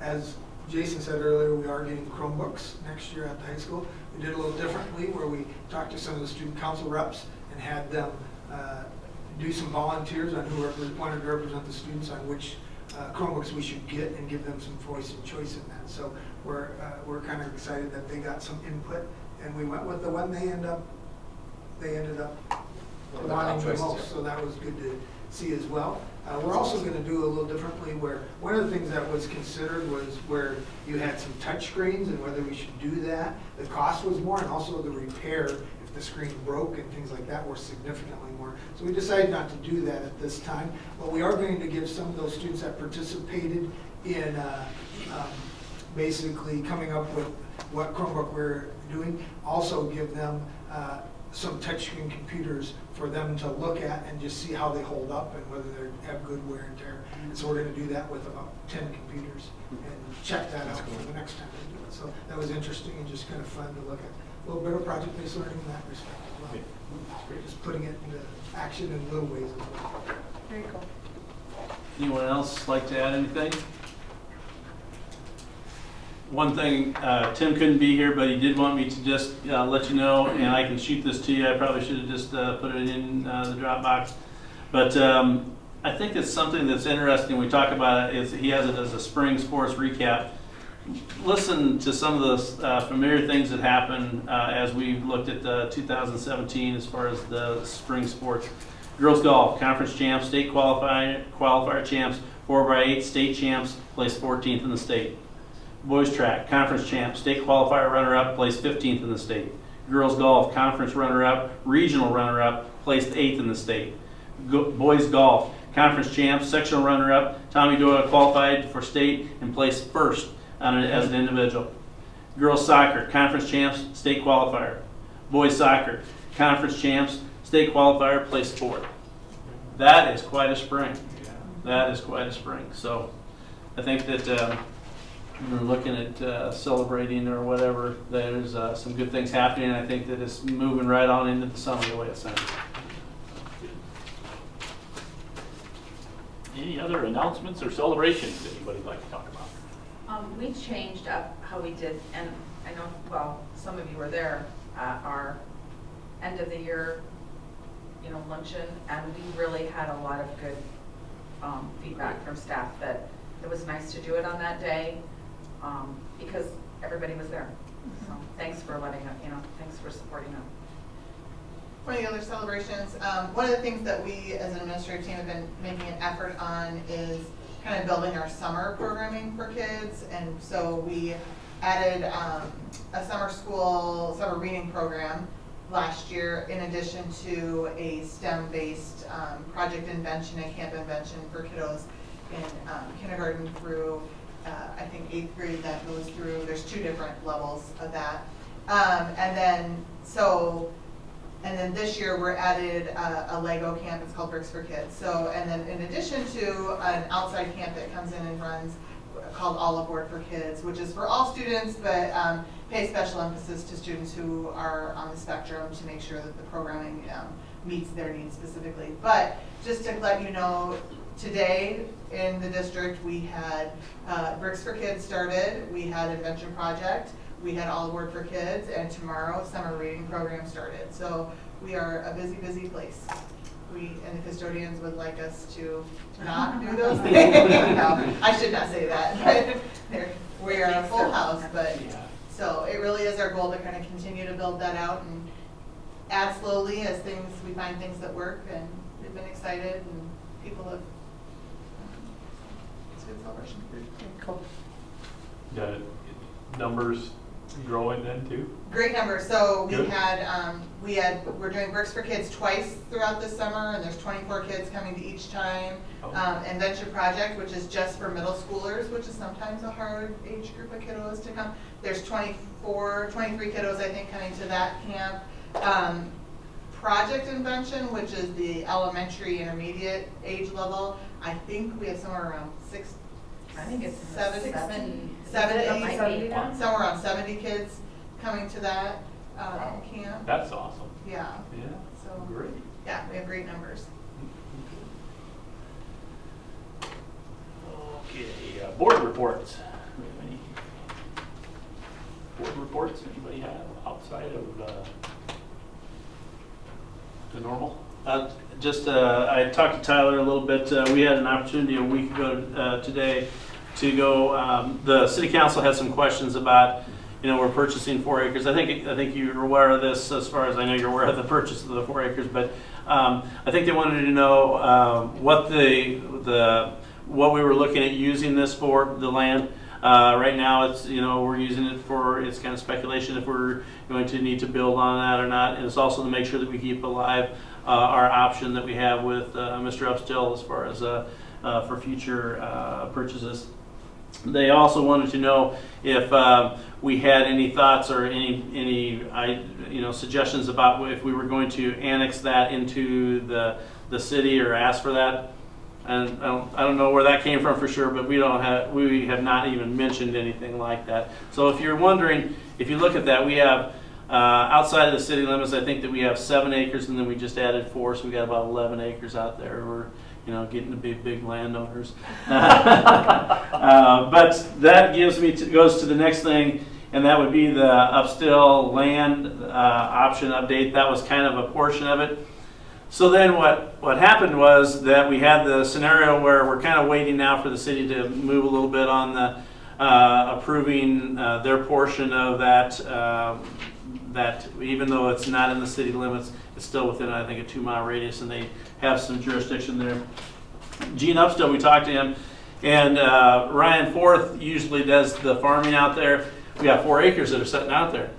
as Jason said earlier, we are getting Chromebooks next year at the high school. We did a little differently, where we talked to some of the student council reps and had them do some volunteers on who wanted to represent the students on which Chromebooks we should get, and give them some voice and choice in that. So we're kind of excited that they got some input, and we went with the one they ended up wanting the most. So that was good to see as well. We're also going to do a little differently, where one of the things that was considered was where you had some touch screens and whether we should do that. The cost was more, and also the repair, if the screen broke and things like that, were significantly more. So we decided not to do that at this time, but we are going to give some of those students that participated in basically coming up with what Chromebook we're doing, also give them some touchscreen computers for them to look at and just see how they hold up and whether they have good wear and tear. And so we're going to do that with about 10 computers and check that out for the next time we do it. So that was interesting and just kind of fun to look at. A little bit of project-based learning in that respect as well. Just putting it into action in little ways as well. Very cool. Anyone else like to add anything? One thing, Tim couldn't be here, but he did want me to just let you know, and I can shoot this to you. I probably should have just put it in the Dropbox. But I think it's something that's interesting. We talk about it. He has it as a spring sports recap. Listen to some of the familiar things that happened as we looked at 2017 as far as the spring sports. Girls golf, conference champs, state qualifier champs, 4x8 state champs, placed 14th in the state. Boys track, conference champ, state qualifier runner-up, placed 15th in the state. Girls golf, conference runner-up, regional runner-up, placed 8th in the state. Boys golf, conference champs, sectional runner-up, Tommy Doyle qualified for state and placed 1st as an individual. Girls soccer, conference champs, state qualifier. Boys soccer, conference champs, state qualifier, placed 4th. That is quite a spring. That is quite a spring. So I think that we're looking at celebrating or whatever. There's some good things happening. I think that it's moving right on into the summer the way it sounds. Any other announcements or celebrations that anybody'd like to talk about? We changed up how we did, and I know, well, some of you were there at our end of the year, luncheon, and we really had a lot of good feedback from staff that it was nice to do it on that day because everybody was there. So thanks for letting us, thanks for supporting them. One of the other celebrations, one of the things that we as an administrative team have been making an effort on is kind of building our summer programming for kids. And so we added a summer reading program last year in addition to a STEM-based project invention and camp invention for kiddos in kindergarten through I think 8th grade that goes through. There's 2 different levels of that. And then this year we're added a Lego camp. It's called Bricks for Kids. So, and then in addition to an outside camp that comes in and runs called All Aboard for Kids, which is for all students, but pay special emphasis to students who are on the spectrum to make sure that the programming meets their needs specifically. But just to let you know, today in the district we had Bricks for Kids started, we had Invention Project, we had All Aboard for Kids, and tomorrow summer reading program started. So we are a busy, busy place. And the custodians would like us to not do those things. No, I should not say that. We are a full house, but so it really is our goal to kind of continue to build that out and add slowly as we find things that work, and we've been excited and people have, it's a good celebration. Cool. The numbers growing then too? Great number. So we Good. we're doing Bricks for Kids twice throughout the summer, and there's 24 kids coming to each time. Invention Project, which is just for middle schoolers, which is sometimes a hard age group of kiddos to come. There's 23 kiddos, I think, coming to that camp. Project Invention, which is the elementary intermediate age level, I think we have somewhere around 6. I think it's 70, somewhere somewhere around 70 kids coming to that camp. That's awesome. Yeah. Yeah. So Great. yeah, we have great numbers. Okay, board reports. Do we have any board reports anybody have outside of the normal? I talked to Tyler a little bit. We had an opportunity a week ago today to go. The city council had some questions about, we're purchasing 4 acres. I think you're aware of this, as far as I know you're aware of the purchase of the 4 acres. But I think they wanted to know what what we were looking at using this for, the land. Right now, it's we're using it for, it's kind of speculation if we're going to need to build on that or not, and it's also to make sure that we keep alive our option that we have with Mr. Upstill as far as for future purchases. They also wanted to know if we had any thoughts or any suggestions about if we were going to annex that into the city or ask for that. And I don't know where that came from for sure, but we have not even mentioned anything like that. So if you're wondering, if you look at that, we have outside of the city limits, I think that we have 7 acres, and then we just added 4, so we got about 11 acres out there. We're getting to be big landowners. But that goes to the next thing, and that would be the Upstill land option update. That was kind of a portion of it. So then what happened was that we had the scenario where we're kind of waiting now for the city to move a little bit on the approving their portion of that, that even though it's not in the city limits, it's still within, I think, a 2-mile radius, and they have some jurisdiction there. Gene Upstill, we talked to him, and Ryan Forth usually does the farming out there. We got 4 acres that are sitting out there.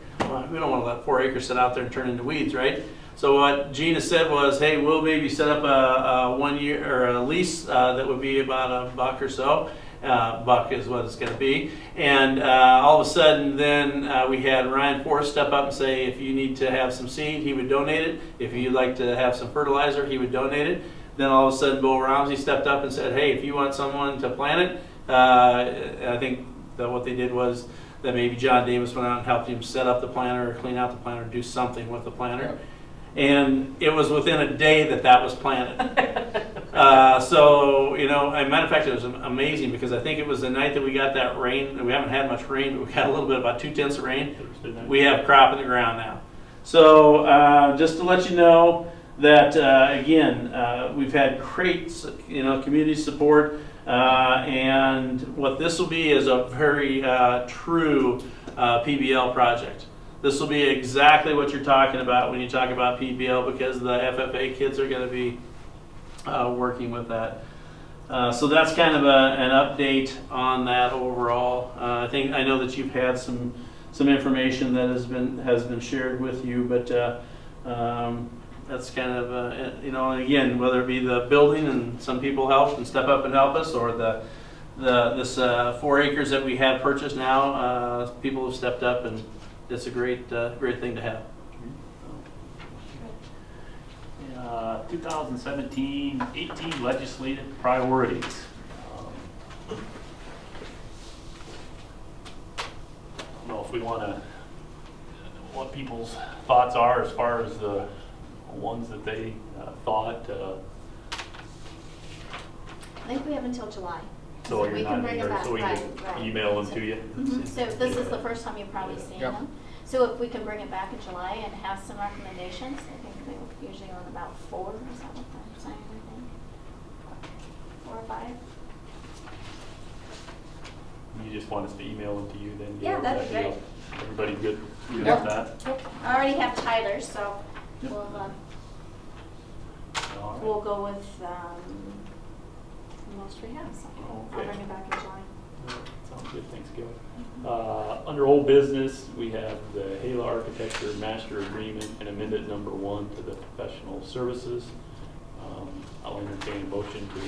we don't want to let 4 acres sit out there and turn into weeds, right? So what Gina said was, hey, we'll maybe set up a 1 year or a lease that would be about $1 or so. Buck is what it's going to be. And all of a sudden, then we had Ryan Forrest step up and say, if you need to have some seed, he would donate it. If you'd like to have some fertilizer, he would donate it. Then all of a sudden, Bo Ramsey stepped up and said, hey, if you want someone to plant it, I think that what they did was that maybe John Davis went out and helped him set up the planter or clean out the planter, do something with the planter. Yep. And it was within a day that was planted. So, you know, as a matter of fact, it was amazing because I think it was the night that we got that rain, and we haven't had much rain, but we got a little bit, about 2/10 of rain. We have crop in the ground now. So just to let you know that, again, we've had great, you know, community support, and what this will be is a very true PBL project. This will be exactly what you're talking about when you talk about PBL, because the FFA kids are going to be working with that. So that's kind of an update on that overall. I know that you've had some information that has been shared with you, but that's kind of you know, and again, whether it be the building and some people helped and step up and help us, or this 4 acres that we have purchased now, people have stepped up, and it's a great thing to have. 2017-18 legislative priorities. I don't know if we want to, what people's thoughts are as far as the ones that they thought. I think we have until July. So we you're can not bring in it there, back, so we right, can right. email them to you. Mhm. So this is the first time you've probably seen Yep. them. So if we can bring it back in July and have some recommendations, I think they usually on about 4 or something like that, I think. 4 or 5. You just want us to email them to you then? Yeah, Gail? that'd Is be that great. deal? Everybody good with Yep. that? Yep. I already have Tyler's, so Yep. All right. we'll go with the most we have. So I'll Okay. bring it back in July. Sounds good, thanks, Gil. Under old business, we have the Hala Architecture Master Agreement and Amendment Number 1 to the professional services. I'll entertain a motion to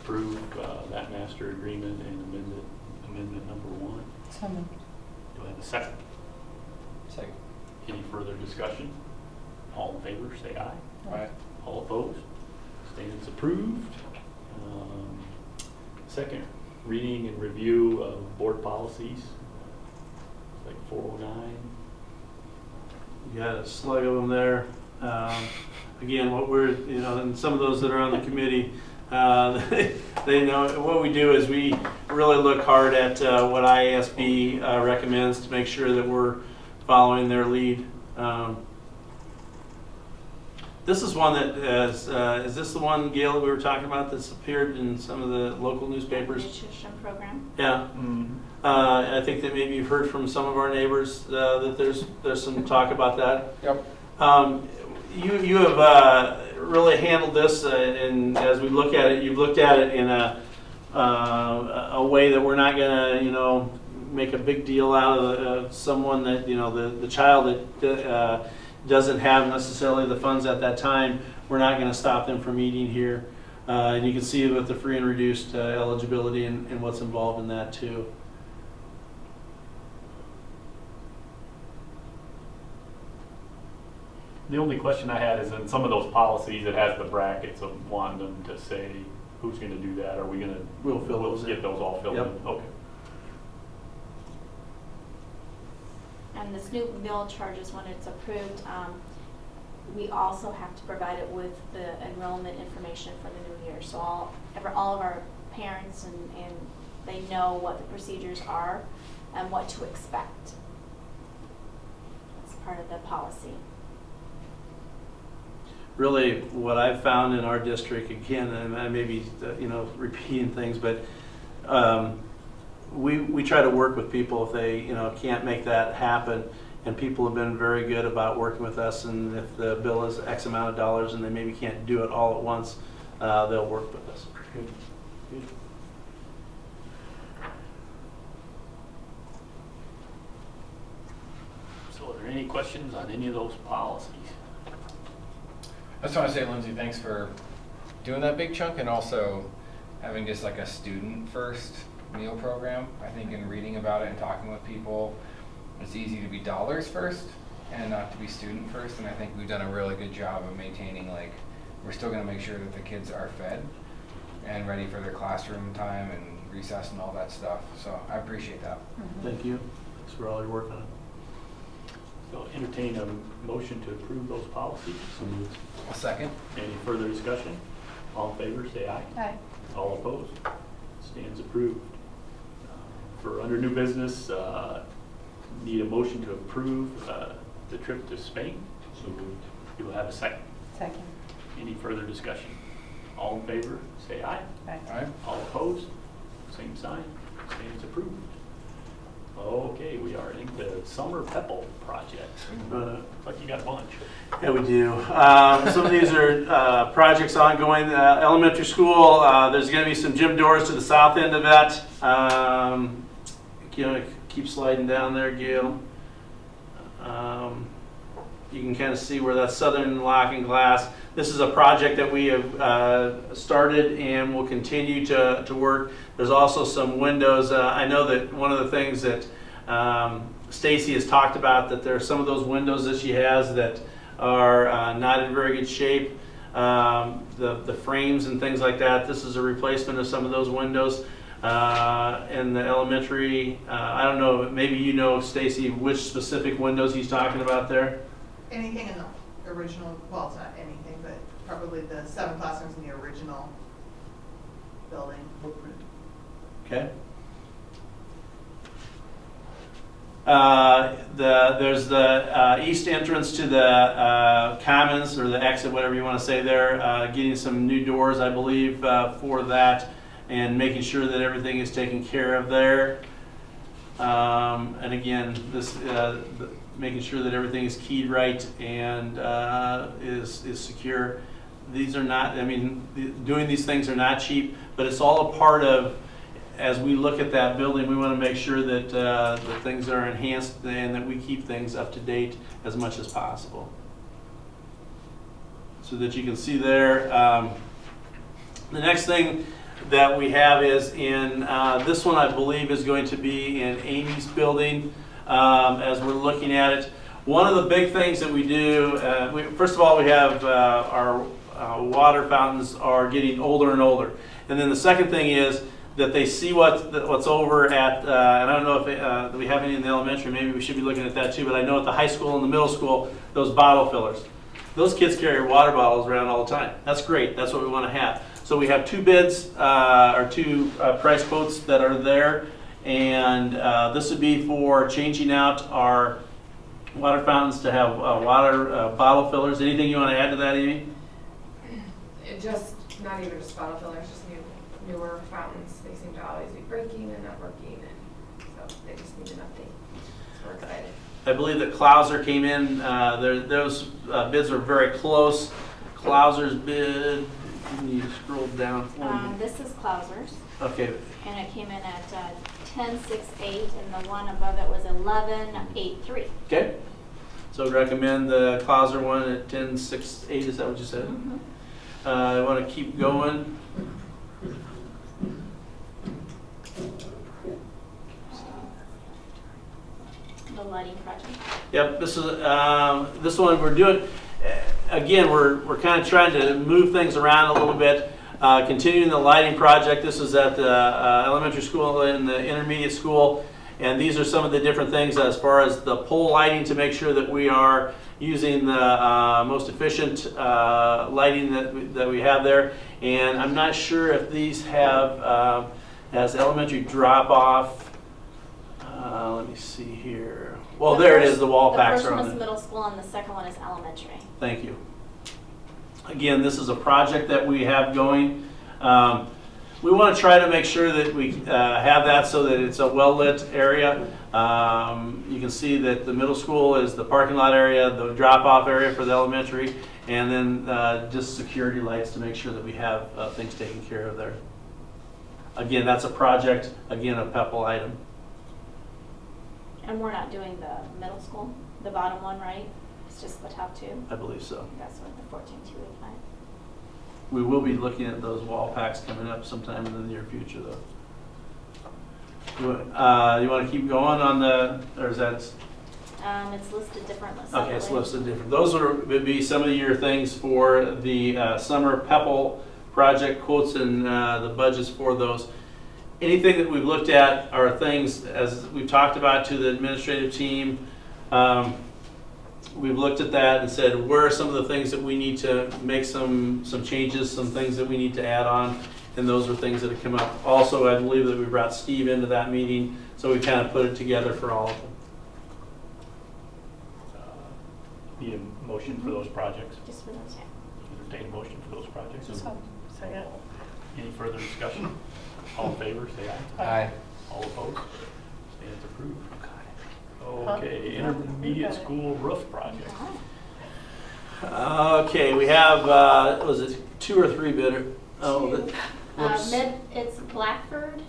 approve that master agreement and amendment number 1. Do I have a second? Second. Any further discussion? All in favor, say aye. Aye. All opposed? Stands approved. Second, reading and review of board policies, like 409. You got a slug of them there. Again, what we're, you know, and some of those that are on the committee, they know what we do is we really look hard at what IASB recommends to make sure that we're following their lead. This is one that is this the one, Gail, that we were talking about that's appeared in some of the local newspapers? Nutrition program. Yeah. I think that maybe you've heard from some of our neighbors that there's some talk about that. Yep. You have really handled this, and as we look at it, you've looked at it in a way that we're not going to, you know, make a big deal out of someone that, you know, the child that doesn't have necessarily the funds at that time. We're not going to stop them from eating here, and you can see with the free and reduced eligibility and what's involved in that too. The only question I had is in some of those policies, it has the brackets of wanting them to say who's going to do that. Are we going to? We'll fill those in. Get those all filled Yep. in. Okay. And this new bill charges, when it's approved, we also have to provide it with the enrollment information for the new year. So all of our parents and they know what the procedures are and what to expect. That's part of the policy. Really, what I've found in our district, again, and I may be, you know, repeating things, but we try to work with people if they, you know, can't make that happen. And people have been very good about working with us. And if the bill is X amount of dollars and they maybe can't do it all at once, they'll work with us. Good. Good. So are there any questions on any of those policies? I just want to say, Lindsay, thanks for doing that big chunk and also having just like a student first meal program. I think in reading about it and talking with people, it's easy to be dollars first and not to be student first. And I think we've done a really good job of maintaining, like, we're still going to make sure that the kids are fed and ready for their classroom time and recess and all that stuff. So I appreciate that. Thank you. Thanks for all your work on it. So entertain a motion to approve those policies. A second. Any further discussion? All in favor, say aye. Aye. All opposed? Stands approved. For under new business, need a motion to approve the trip to Spain. So moved. You will have a second. Second. Any further discussion? All in favor, say aye. Aye. All right. All opposed? Same sign. Stands approved. Okay, we are in the summer PEPAL project. Like you got a bunch. Yeah, we do. Some of these are projects ongoing. Elementary school, there's going to be some gym doors to the south end of that. Keep sliding down there, Gail. You can kind of see where that southern locking glass. This is a project that we have started and will continue to work. There's also some windows. I know that one of the things that Stacy has talked about, that there are some of those windows that she has that are not in very good shape. The frames and things like that. This is a replacement of some of those windows in the elementary. I don't know, maybe you know, Stacy, which specific windows he's talking about there? Anything in the original, well, it's not anything, but probably the 7 classrooms in the original building. Okay. There's the east entrance to the commons, or the exit, whatever you want to say there, getting some new doors, I believe, for that, and making sure that everything is taken care of there. And again, this making sure that everything is keyed right and is secure. These are not, I mean, doing these things are not cheap, but it's all a part of, as we look at that building, we want to make sure that the things are enhanced and that we keep things up to date as much as possible. So that you can see there. The next thing that we have is in, this one I believe is going to be in Amy's building as we're looking at it. One of the big things that we do, first of all, we have our water fountains are getting older and older. And then the second thing is that they see what's over at, and I don't know if we have any in the elementary, maybe we should be looking at that too, but I know at the high school and the middle school, those bottle fillers. Those kids carry water bottles around all the time. That's great, that's what we want to have. So we have 2 bids, or 2 price quotes that are there, and this would be for changing out our water fountains to have water bottle fillers. Anything you want to add to that, Amy? Just, not even just bottle fillers, just newer fountains. They seem to always be breaking and not working, and so they just need an update. So we're excited. I believe that Clouser came in, those bids were very close. Clouser's bid, can you scroll down for me? This is Clauser's, Okay, and it came in at 10.68, and the one above it was 11.83. okay. So recommend the Clouser one at 10.68, is that what you said? Mm-hmm. I want to keep going. The lighting project. Yep, this one we're doing, again, we're kind of trying to move things around a little bit. Continuing the lighting project, this is at the elementary school and the intermediate school, and these are some of the different things as far as the pole lighting to make sure that we are using the most efficient lighting that we have there. And I'm not sure if these have, as elementary drop-off, let me see here. Well, there it is, the wall packs are on The first one is it. middle school, and the second one is elementary. Thank you. Again, this is a project that we have going. We want to try to make sure that we have that so that it's a well-lit area. You can see that the middle school is the parking lot area, the drop-off area for the elementary, and then just security lights to make sure that we have things taken care of there. Again, that's a project, again, a PEPAL item. And we're not doing the middle school? the bottom one, right? It's just the top two. I believe so. That's what the 14,285. We will be looking at those wall packs coming up sometime in the near future, though. You want to keep going on the, or is that? It's listed differently. Okay, it's listed different. Those would be some of your things for the summer PEPAL project quotes and the budgets for those. Anything that we've looked at are things, as we've talked about to the administrative team, we've looked at that and said, where are some of the things that we need to make some changes, some things that we need to add on, and those are things that have come up. Also, I believe that we brought Steve into that meeting, so we kind of put it together for all of them. Need a motion for those projects? Just for those, yeah. Entertain a motion for those projects? Second. Any further discussion? All in favor, say aye. Aye. All opposed? Stands approved. Okay, intermediate school roof project. Okay, we have, was it 2 or 3 bidder? Oh, whoops. It's Blackford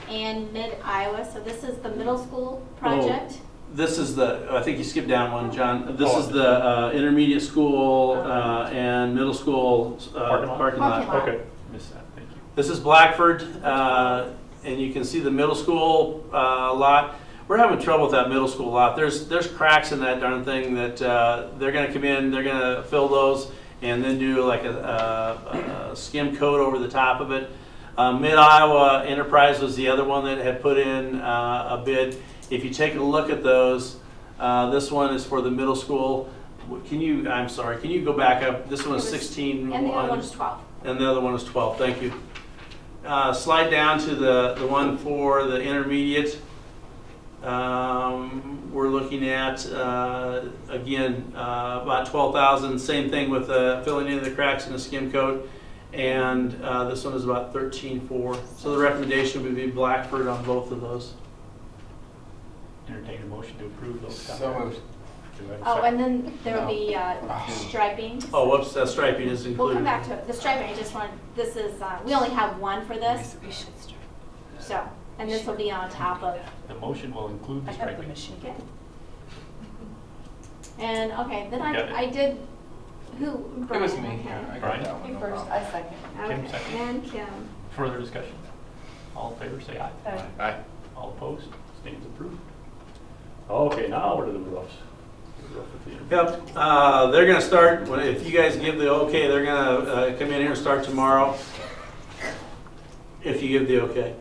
and Mid Iowa, so this is the middle school project. This is the, I think you skipped down one, John. This is the intermediate school and middle school parking lot. Okay, missed that, thank you. This is Blackford, and you can see the middle school lot. We're having trouble with that middle school lot. There's cracks in that darn thing that they're going to come in, they're going to fill those, and then do like a skim coat over the top of it. Mid-Iowa Enterprise was the other one that had put in a bid. If you take a look at those, this one is for the middle school. I'm sorry, can you go back up? This one is 16. And the other one is 12. And the other one is 12, thank you. Slide down to the one for the intermediate. We're looking at, again, about 12,000, same thing with filling in the cracks in the skim coat. And this one is about 13,400. So the recommendation would be Blackford on both of those. Entertain a motion to approve those So contracts. moved. Do I have a Oh, second? and then there will be striping. Oh, whoops, that striping is included. We'll come back to it. The striping, I just want, this is, we only have one for this, We should start. so, and this will be on top of. The motion will include the striping. Okay. And, okay, then Got it. I did, who? It was Brian, me. okay. Yeah, I got Brian? that one. You no first, problem. I second. Kim Okay, second. and Kim. Further discussion? All in favor, say aye. Aye. All opposed? Stands approved. Okay, now we're to the roofs. The roof at the end. Yep, they're gonna start, if you guys give the okay, they're gonna come in here and start tomorrow. If you give the okay.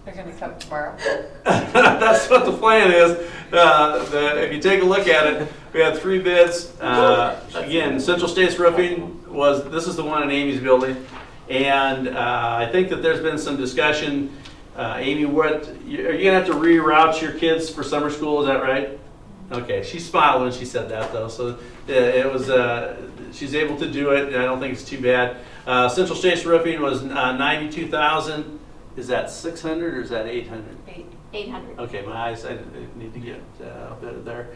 They're gonna come tomorrow. That's what the plan is. If you take a look at it, we had 3 bids. Again, Central States Roofing this is the one in Amy's building. And I think that there's been some discussion. Amy, are you gonna have to reroute your kids for summer school, is that right? Okay, she smiled when she said that though, so it was, she's able to do it, and I don't think it's too bad. Central States Roofing was 92,000. Is that 600 or is that 800? 800. Okay, my eyes, I need to get better there.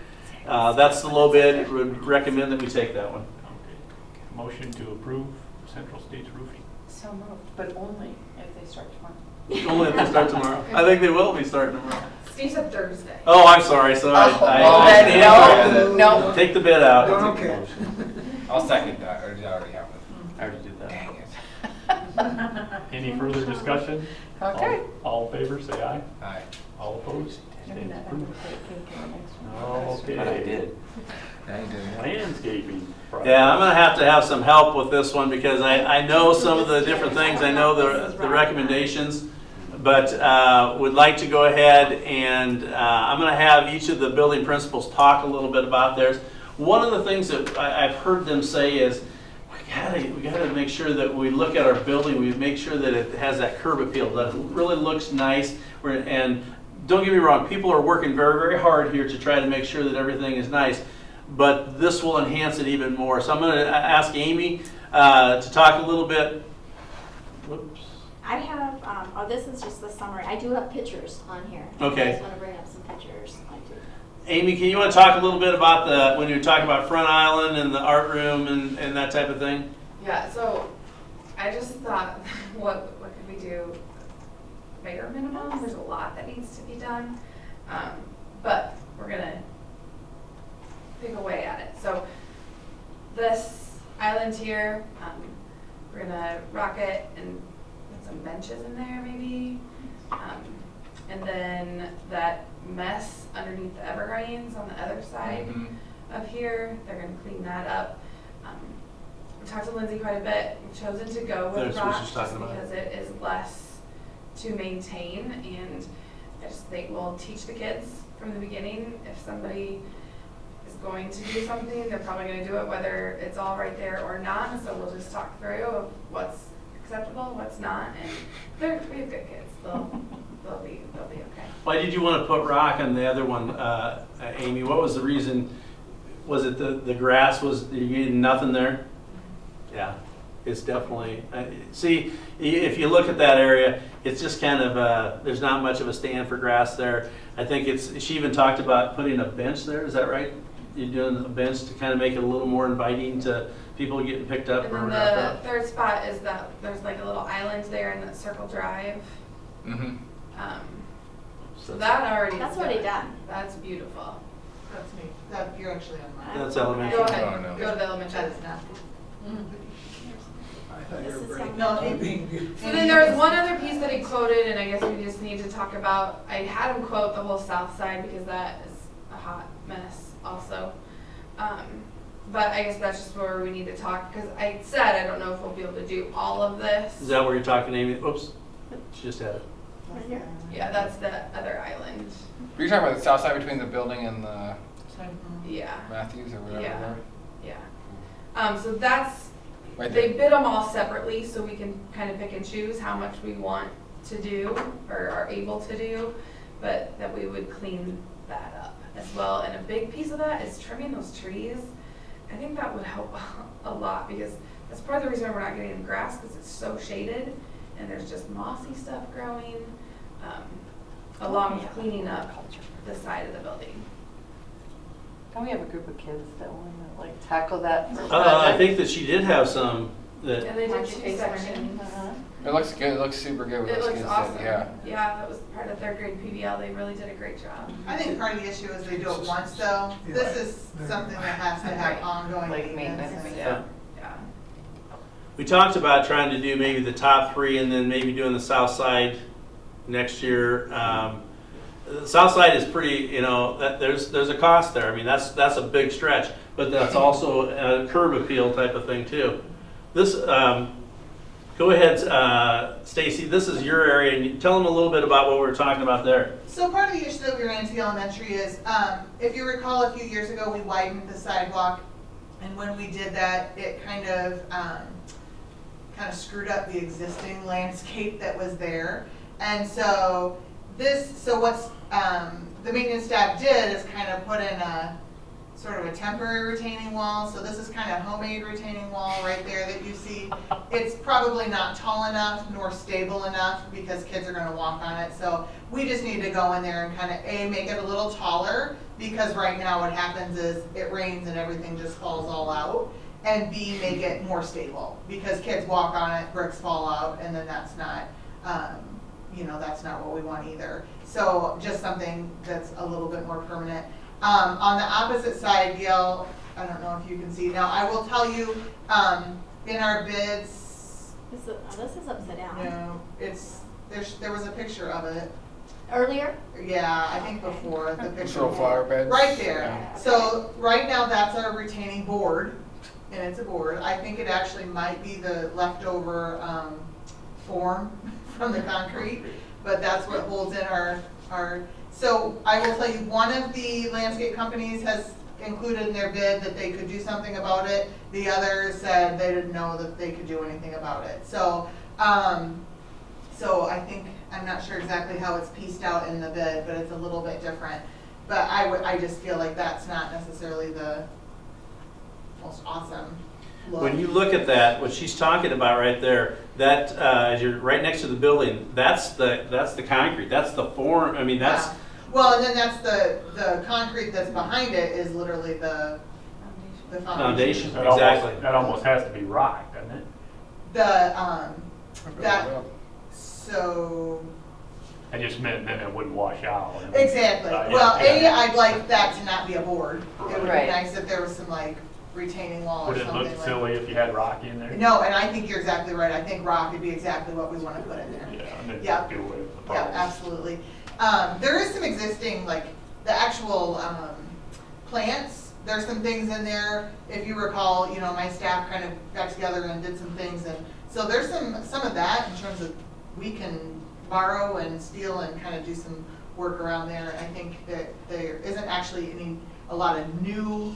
That's the low bid. Would recommend that we take that one. Okay. Motion to approve Central States Roofing. So moved, but only if they start tomorrow. Only if they start tomorrow. I think they will be starting tomorrow. Steve said Thursday. Oh, I'm sorry. So I then stand no, by no. it. Take the bid out. Okay. I'll second that, or did I already have it? I already did that. Dang it. Any further discussion? Okay. All in favor, say aye. Aye. All opposed? Maybe Stands not having to approved. put cake in the next one. Okay. But I did. Yeah, you did. Landscaping project. Yeah, I'm gonna have to have some help with this one because I know some of the different things. I know the recommendations, but would like to go ahead and I'm gonna have each of the building principals talk a little bit about theirs. One of the things that I've heard them say is, we gotta make sure that we look at our building, we make sure that it has that curb appeal, that it really looks nice. And don't get me wrong, people are working very, very hard here to try to make sure that everything is nice, but this will enhance it even more. So I'm gonna ask Amy to talk a little bit. Whoops. I have, this is just the summary. I do have pictures on here. Okay. I just want to bring up some pictures. I do. Amy, can you want to talk a little bit about when you're talking about front island and the art room and that type of thing? Yeah, so I just thought, what could we do? Bare minimum, there's a lot that needs to be done. But we're gonna pick away at it. So this island here, we're gonna rock it and put some benches in there maybe. And then that mess underneath the evergreens on the other side of here, they're gonna clean that up. We talked to Lindsay quite a bit. We've chosen to go with That's what rock she's just talking about. because it is less to maintain, and I just think we'll teach the kids from the beginning. If somebody is going to do something, they're probably gonna do it whether it's all right there or not. So we'll just talk through of what's acceptable, what's not, and we have good kids. They'll be okay. Why did you want to put rock on the other one, Amy? What was the reason? Was it the grass was, you getting nothing there? Yeah, it's definitely, see, if you look at that area, it's just kind of, there's not much of a stand for grass there. I think she even talked about putting a bench there, is that right? You're doing a bench to kind of make it a little more inviting to people getting picked up And or then dropped the off. third spot is that there's like a little island there in that circle drive. So that already That's is already done. done. That's beautiful. That's me. That, you're actually on mine. That's elementary. Go ahead, Oh, no. go to the elementary. That is not. I thought This you is were breaking. how- No, being beautiful. So then there was one other piece that he quoted, and I guess we just need to talk about. I had him quote the whole south side because that is a hot mess also. But I guess that's just where we need to talk, because I said I don't know if we'll be able to do all of this. Is that where you're talking, Amy? Oops, she just had it. Right here. Yeah, that's the other island. Were you talking about the south side between the building and the Yeah, Matthews or whatever Yeah. there? yeah. So that's, Right they there. bid them all separately, so we can kind of pick and choose how much we want to do or are able to do, but that we would clean that up as well. And a big piece of that is trimming those trees. I think that would help a lot, because that's part of the reason why we're not getting the grass, because it's so shaded and there's just mossy stuff growing, along with cleaning up the side of the building. Don't we have a group of kids that want to like tackle that? for I project? think that she did have some that, And they did two Project-based learning. sections. Uh-huh. It looks good. It looks super good with It those looks kids. awesome. Yeah. Yeah, that was part of third grade PBL. They really did a great job. I think part of the issue is they do it once though. This is something that has to have Right. ongoing Like maintenance. maintenance, Yeah. Yeah. we talked about trying to do maybe the top three and then maybe doing the south side next year. The south side is pretty, that there's a cost there. I mean, that's a big stretch, but that's also a curb appeal type of thing too. This, go ahead, Stacy, this is your area, and tell them a little bit about what we were talking about there. So part of the issue that we ran into the elementary is, if you recall a few years ago, we widened the sidewalk. And when we did that, it kind of screwed up the existing landscape that was there. And so what's the maintenance staff did is kind of put in a sort of a temporary retaining wall. So this is kind of homemade retaining wall right there that you see. It's probably not tall enough nor stable enough because kids are going to walk on it. So we just need to go in there and kind of make it a little taller, because right now what happens is it rains and everything just falls all out. And B, make it more stable, because kids walk on it, bricks fall out, and then that's not, that's not what we want either. So just something that's a little bit more permanent. On the opposite side, Gail, I don't know if you can see. Now, I will tell you, in our bids, This is upside down. there was a picture of it. Earlier? Yeah, I think before the picture. Little flower beds. Right there. Yeah. So right now, that's our retaining board, and it's a board. I think it actually might be the leftover form from the concrete, but that's what holds in our. So I will tell you, one of the landscape companies has included in their bid that they could do something about it. The other said they didn't know that they could do anything about it. So, I think, I'm not sure exactly how it's pieced out in the bid, but it's a little bit different. But I just feel like that's not necessarily the most awesome look. When you look at that, what she's talking about right there, that as you're right next to the building, that's the concrete. That's the form. I mean, that's Yeah. Well, and then that's the concrete that's behind it is literally the foundation. foundation. Exactly. That almost has to be rock, doesn't it? So I just meant then it wouldn't wash out. Exactly. Well, I'd like that to not be a board. It would be Right. nice if there was some like retaining wall or Would it something look like. silly if you had rock in there? No, and I think you're exactly right. I think rock would be exactly what we want to put in there. Yeah, and then Yeah. do away with the Yeah, poles. absolutely. There is some existing, like, the actual plants, there's some things in there. If you recall, you know, my staff kind of got together and did some things, and so there's some of that in terms of we can borrow and steal and kind of do some work around there. I think that there isn't actually a lot of new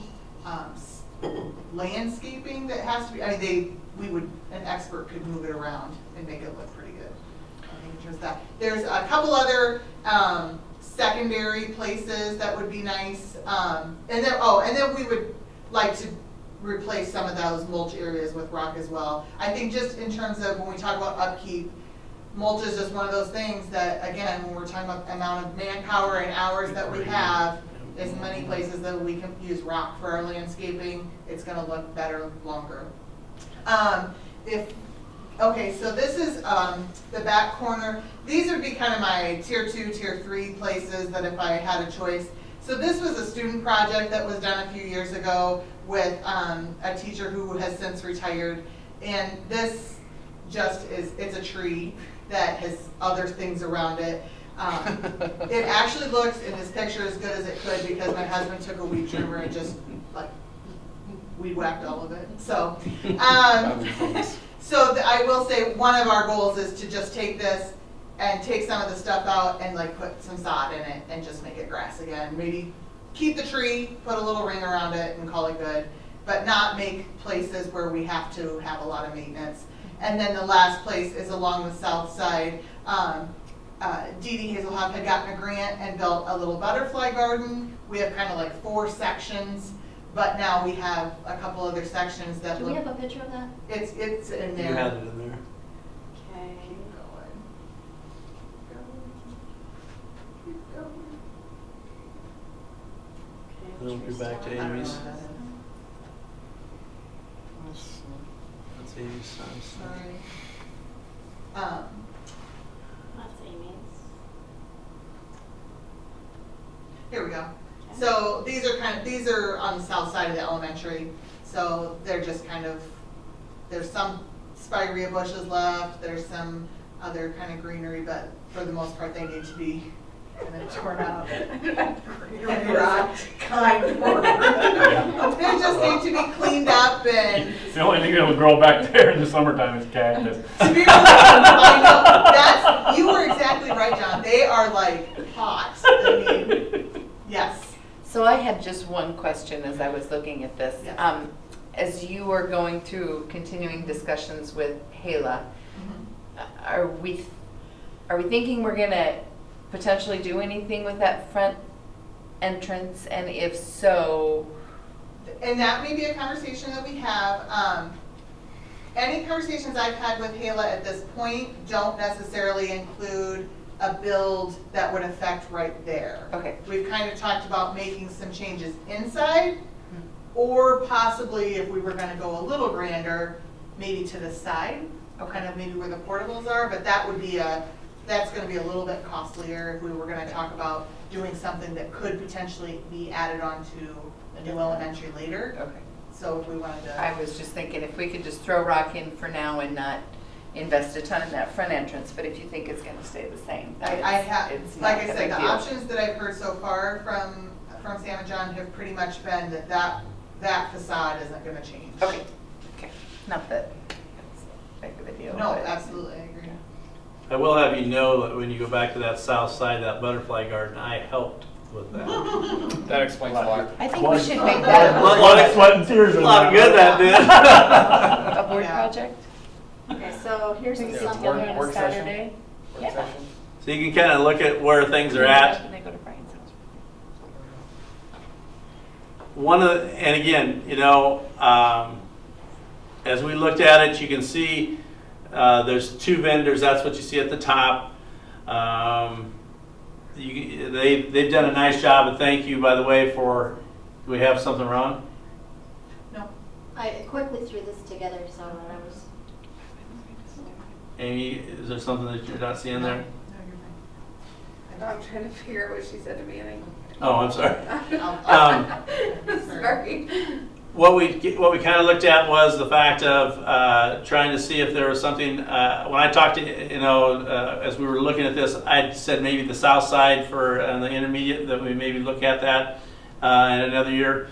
landscaping that has to be, I mean, an expert could move it around and make it look pretty good. I think in terms of that. There's a couple other secondary places that would be nice. And then we would like to replace some of those mulch areas with rock as well. I think just in terms of when we talk about upkeep, mulch is just one of those things that, again, when we're talking about the amount of manpower and hours that we have, there's many places that we can use rock for our landscaping. It's gonna look better longer. Okay, so this is the back corner. These would be kind of my tier 2, tier 3 places that if I had a choice. So this was a student project that was done a few years ago with a teacher who has since retired. And this just is, it's a tree that has other things around it. It actually looks in this picture as good as it could because my husband took a weed trimmer and just like weed whacked all of it. So, I will say one of our goals is to just take this and take some of the stuff out and like put some sod in it and just make it grass again. Maybe keep the tree, put a little ring around it and call it good, but not make places where we have to have a lot of maintenance. And then the last place is along the south side. Dee Dee Hazelhoff had gotten a grant and built a little butterfly garden. We have kind of like 4 sections, but now we have a couple other sections that Do we have a picture of that? It's in there. You had it in there. Okay. Keep going. Then we'll be back to Amy's. That's Amy's son's. Sorry. That's Amy's. Here we go. So these are on the south side of the elementary. So they're just kind of, there's some spirea bushes left, there's some other kind of greenery, but for the most part they need to be kind of torn out and rocked. Kind of. They just need to be cleaned up and. It's the only thing that'll grow back there in the summertime is cactus. To be honest, I know, you were exactly right, John. They are like pots. I mean, yes. So I had just one question as I was looking at this. Yes. As you were going through continuing discussions with Hala, are we thinking we're gonna potentially do anything with that front entrance? And if so, And that may be a conversation that we have. Any conversations I've had with Hala at this point don't necessarily include a build that would affect right there. okay. We've kind of talked about making some changes inside, or possibly if we were going to go a little grander, maybe to the side, kind of maybe where the portables are, but that would be that's going to be a little bit costlier if we were going to talk about doing something that could potentially be added onto a new elementary later. Okay. So if we wanted to. I was just thinking if we could just throw rock in for now and not invest a ton in that front entrance, but if you think it's gonna stay the same. I have, it's like not I a said, big the deal. options that I've heard so far from Sam and John have pretty much been that facade isn't gonna change. Okay, not that it's a big of a deal. No, but- absolutely, I agree. I will have you know that when you go back to that south side, that butterfly garden, I helped with that. That explains a lot. I think we should make that A lot of sweat and tears A lot of good that did. a board Yeah. project. Okay, so here's the Yeah, stuff work- on a work session. Saturday. Work Yeah. session. So you can kind of look at where things are at. And they go to Brian's house. And again, you know, as we looked at it, you can see there's 2 vendors. That's what you see at the top. They've done a nice job, and thank you, by the way, for. Do we have something wrong? No. I quickly threw this together, so I was. Amy, is there something that you're not seeing there? No, you're I'm trying to figure out what she said to me and Oh, I'm sorry. sorry. What we kind of looked at was the fact of trying to see if there was something. When I talked to as we were looking at this, I said maybe the south side for the intermediate that we maybe look at that in another year.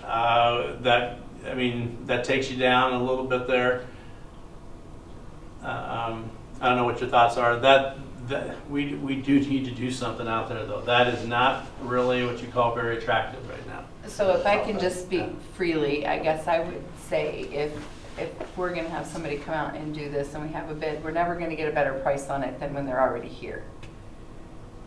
That takes you down a little bit there. I don't know what your thoughts are. That we do need to do something out there though. That is not really what you call very attractive right now. So if I can just speak freely, I guess I would say if we're gonna have somebody come out and do this and we have a bid, we're never gonna get a better price on it than when they're already here.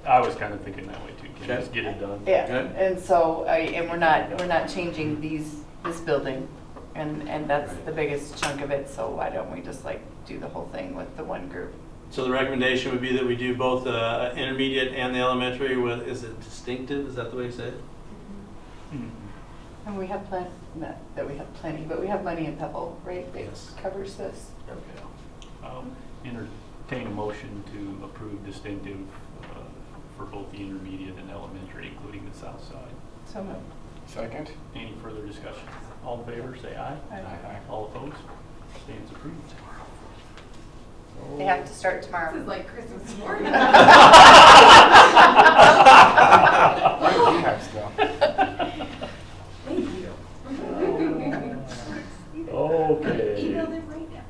I was kind of thinking that way too. Can you just get it done? Yeah, Okay. and so, and we're not changing this building, and that's the biggest chunk of it, so why don't we just like do the whole thing with the one group? So the recommendation would be that we do both the intermediate and the elementary with, is it distinctive? Is that the way you say it? And we have plenty, not that we have plenty, but we have money in Pebble, right, that Yes. covers this. Okay. I'll entertain a motion to approve distinctive for both the intermediate and elementary, including the south side. So moved. Second? Any further discussion? All in favor, say aye. Aye. All opposed? Stands approved. They have to start This tomorrow. is like Christmas morning. Where do you have to go? Thank you. Okay. Email them right now.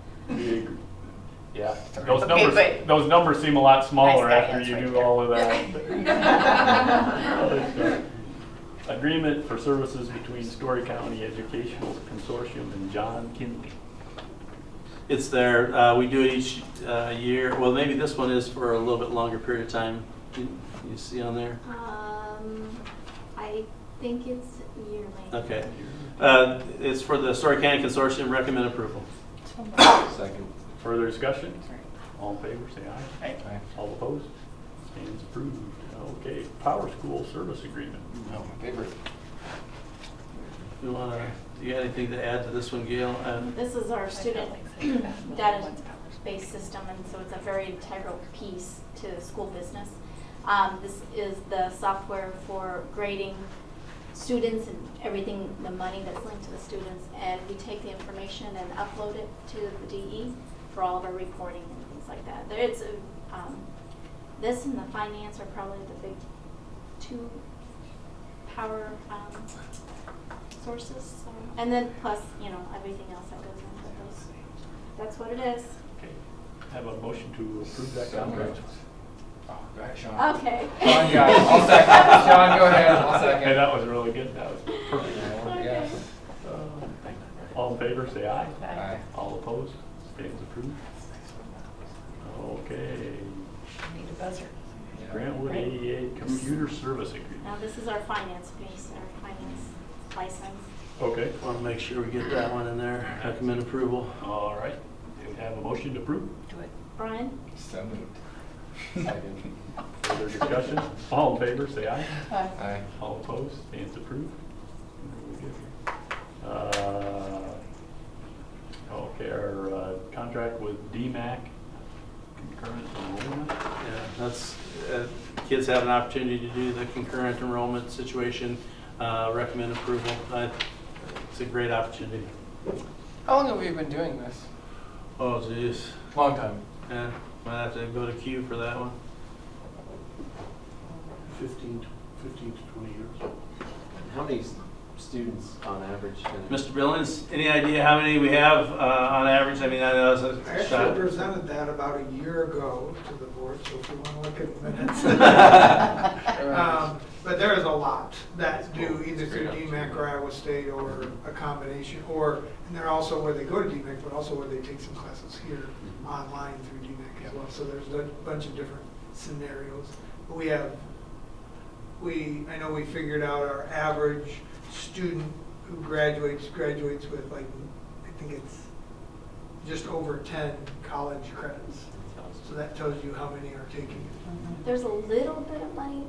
Yeah, Okay, those numbers seem a lot smaller Nice guy, after that's you right do there. all of that. Agreement for services between Story County Educational Consortium and John Kinley. It's there. We do it each year. Well, maybe this one is for a little bit longer period of time. You see on there? I think it's yearly. Okay. It's for the Story County Consortium. Recommend approval. Second. Further discussion? All in favor, say aye. Aye. All opposed? Stands approved. Okay, Power School Service Agreement. No, my favorite. Do you got anything to add to this one, Gail? This is our student database system, and so it's a very integral piece to school business. This is the software for grading students and everything, the money that's linked to the students, and we take the information and upload it to the DE for all of our reporting and things like that. This and the finance are probably the big two power sources, so. And then plus, everything else that goes into those. That's what it is. Okay, have a motion to approve that So contract. moved. Oh, go ahead, Sean. Okay. Sean got it. I'll second. Sean, go ahead. I'll second. Hey, that was really good. That was perfect. Yes. All in favor, say aye. Aye. All opposed? Stands approved. Okay. Need a buzzer. Grantwood AEA Computer Service Agreement. Now this is our finance piece, our finance license. Okay. Want to make sure we get that one in there. Recommend approval. All right. Do we have a motion to approve? Do it. Brian? So moved. Second. Further discussion? All in favor, say aye. Aye. Aye. All opposed? Stands approved. Okay, our contract with DMACC, concurrent enrollment. Yeah, that's kids have an opportunity to do the concurrent enrollment situation. Recommend approval. It's a great opportunity. How long have we been doing this? Oh, geez. Long time. Yeah, might have to go to Q for that one. 15 to 20 years. How many students on average? Mr. Billings, any idea how many we have on average? I mean, I know it's I a actually shot. presented that about a year ago to the board, so if you want to look at the minutes. But there is a lot that do either through DMACC or Iowa State or a combination, and they're also where they go to DMACC, but also where they take some classes here online through DMACC as well. So there's a bunch of different scenarios. But I know we figured out our average student who graduates with like, I think it's just over 10 college credits. So that tells you how many are taking it. There's a little bit of money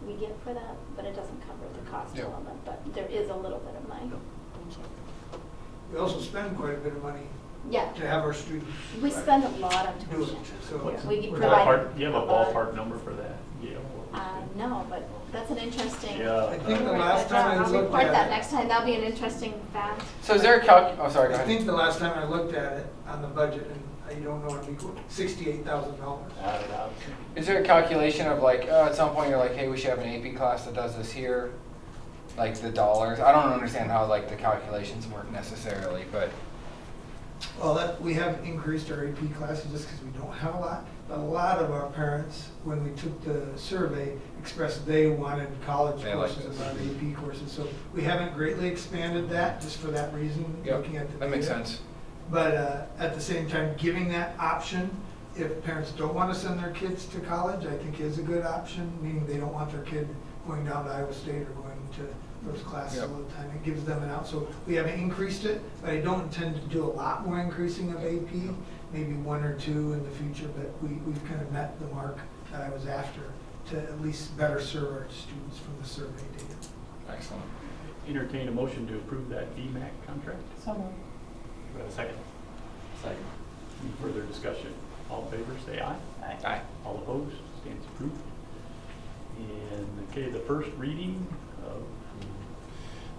we get for that, but it doesn't cover the cost element, but there is a little bit of money. We also spend quite a bit of money Yeah, to have our students. we spend a lot on do it. tuition. So, We provide. Ballpark, do you have a a lot. ballpark number for that? Yeah. No, but that's an interesting. Yeah. I think the last time I I'll looked report that at it, next time. That'll be an interesting fact. So is there a oh, sorry, go I ahead. think the last time I looked at it on the budget, and I don't know, it'd be $68,000. Is there a calculation of like, at some point you're like, hey, we should have an AP class that does this here? Like the dollars? I don't understand how like the calculations work necessarily, but Well, we have increased our AP classes just because we don't have a lot. But a lot of our parents, when we took the survey, expressed they wanted college They like courses, this. not AP courses. So we haven't greatly expanded that, just for that reason, Yep, looking at the that makes data. sense. But at the same time, giving that option, if parents don't want to send their kids to college, I think is a good option, meaning they don't want their kid going down to Iowa State or going to those classes Yep. all the time. It gives them an out. So we haven't increased it, but I don't intend to do a lot more increasing of AP, maybe 1 or 2 in the future, but we've kind of met the mark that I was after to at least better serve our students from the survey data. Excellent. Entertain a motion to approve that DMACC contract. So moved. Do I have a second? Second. Any further discussion? All in favor, say aye. Aye. All opposed, stands approved. And, okay, the first reading of.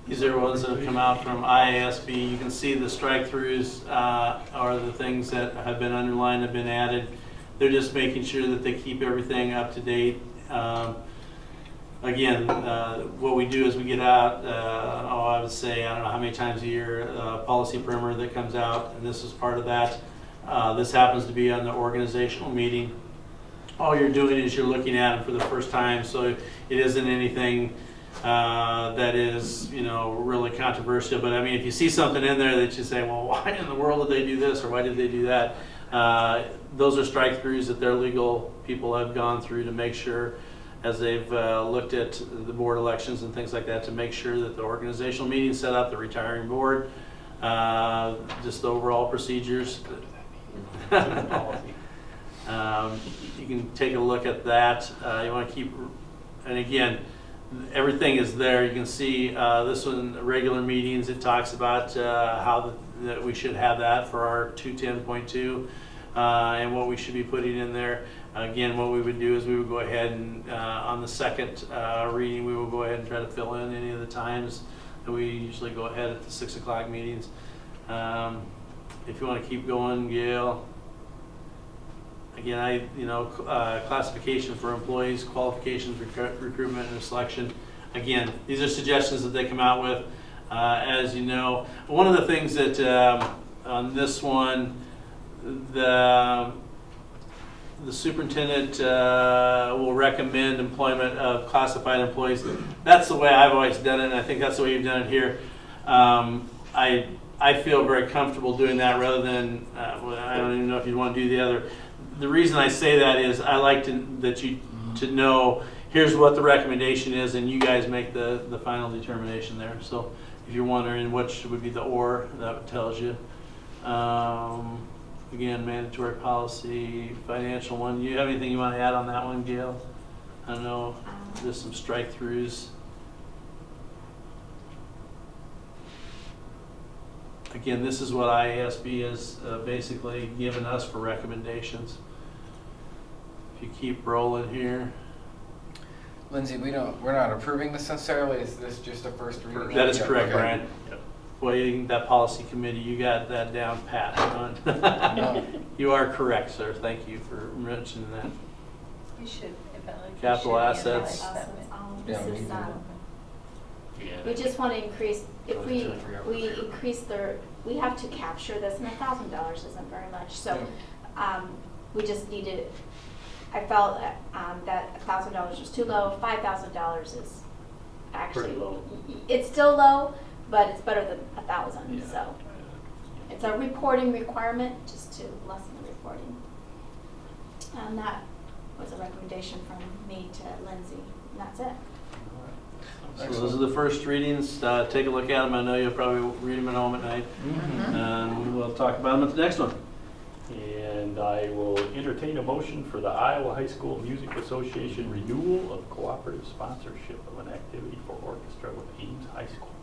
These are ones that have come out from IASB. You can see the strike-throughs are the things that have been underlined, have been added. They're just making sure that they keep everything up to date. Again, what we do is we get out, I would say, I don't know how many times a year, policy primer that comes out, and this is part of that. This happens to be on the organizational meeting. All you're doing is you're looking at them for the first time, so it isn't anything that is, really controversial. But I mean, if you see something in there that you say, well, why in the world did they do this, or why did they do that? Those are strike-throughs that their legal people have gone through to make sure, as they've looked at the board elections and things like that, to make sure that the organizational meeting set up, the retiring board, just the overall procedures. You can take a look at that. You want to keep, and again, everything is there. You can see this one, regular meetings, it talks about how that we should have that for our 210.2 and what we should be putting in there. Again, what we would do is we would go ahead and on the second reading, we will go ahead and try to fill in any of the times that we usually go ahead at the 6 o'clock meetings. If you want to keep going, Gail. Again, classification for employees, qualifications, recruitment, and selection. Again, these are suggestions that they come out with. As you know, one of the things that on this one, the superintendent will recommend employment of classified employees. That's the way I've always done it, and I think that's the way you've done it here. I feel very comfortable doing that rather than, I don't even know if you'd want to do the other. The reason I say that is I like to know here's what the recommendation is, and you guys make the final determination there. So if you're wondering which would be the or, that tells you. Again, mandatory policy, financial one. You have anything you want to add on that one, Gail? I know there's some strike-throughs. Again, this is what IASB has basically given us for recommendations. If you keep rolling here. Lindsay, we're not approving this necessarily. Is this just a first reading? That is correct, Okay. Brian. Yep. Well, that policy committee, you got that down pat. No. You are correct, sir. Thank you for mentioning that. You should, Capital assets. Yeah, we This is, can do Yeah. we just want to increase, if we increase we have to capture this, and $1,000 isn't very much, so we just needed, I felt that $1,000 was too low. $5,000 is actually, Pretty low. It's still low, but it's better than 1,000, Yeah. so. It's a reporting requirement, just to lessen the reporting. And that was a recommendation from me to Lindsay, and that's it. So those are the first readings. Take a look at them. I know you'll probably read them at home at night. And we'll talk about them at the next one. And I will entertain a motion for the Iowa High School Music Association renewal of cooperative sponsorship of an activity for orchestra with Ames High School.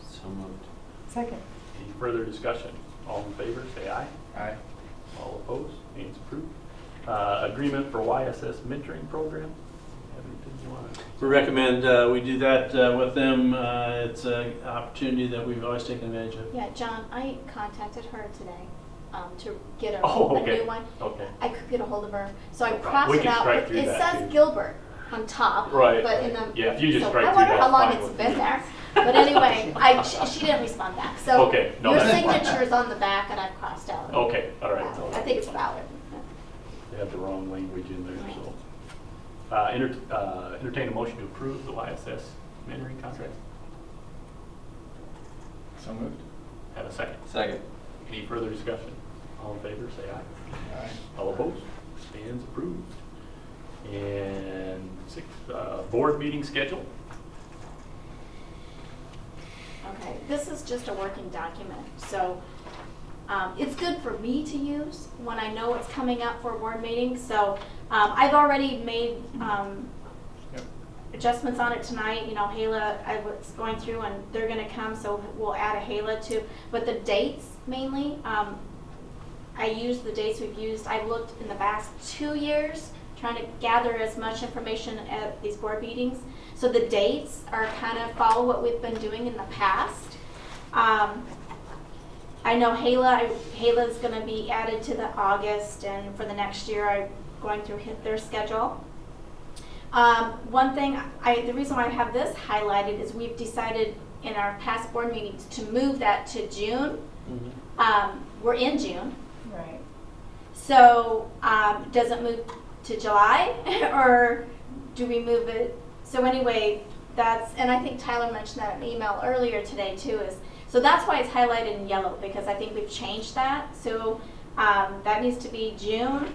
So moved. Second. Any further discussion? All in favor, say aye. Aye. All opposed, names approved. Agreement for YSS mentoring program. Have anything you want to? We recommend we do that with them. It's an opportunity that we've always taken advantage of. Yeah, John, I contacted her today to get a Oh, okay. new one. Okay. I could get a hold of her, so I No problem. crossed We it can out. strike But through it that, says too. Gilbert on top. Right, But right. in the. Yeah, if you just so strike I through wonder that, how long fine it's with been me. there. But anyway, she didn't respond back. So Okay, no, your that's fine. signature is on the back and I've crossed out. Okay, all right. I think it's valid. They have the wrong language in there, so. Entertain a motion to approve the YSS mentoring contract. So moved. Have a second. Second. Any further discussion? All in favor, say aye. Aye. All opposed? Stands approved. And 6, board meeting schedule. Okay, this is just a working document, so it's good for me to use when I know what's coming up for a board meeting. So I've already made adjustments on it tonight. You know, HALA, I was going through and they're gonna come, so we'll add a HALA to, but the dates mainly, I used the dates we've used. I've looked in the past 2 years, trying to gather as much information at these board meetings. So the dates are kind of follow what we've been doing in the past. I know HALA is going to be added to the August, and for the next year I'm going through their schedule. One thing, the reason why I have this highlighted is we've decided in our past board meetings to move that to June. We're in June. Right. So does it move to July or do we move it? So anyway, and I think Tyler mentioned that in an email earlier today too, so that's why it's highlighted in yellow, because I think we've changed that. So that needs to be June.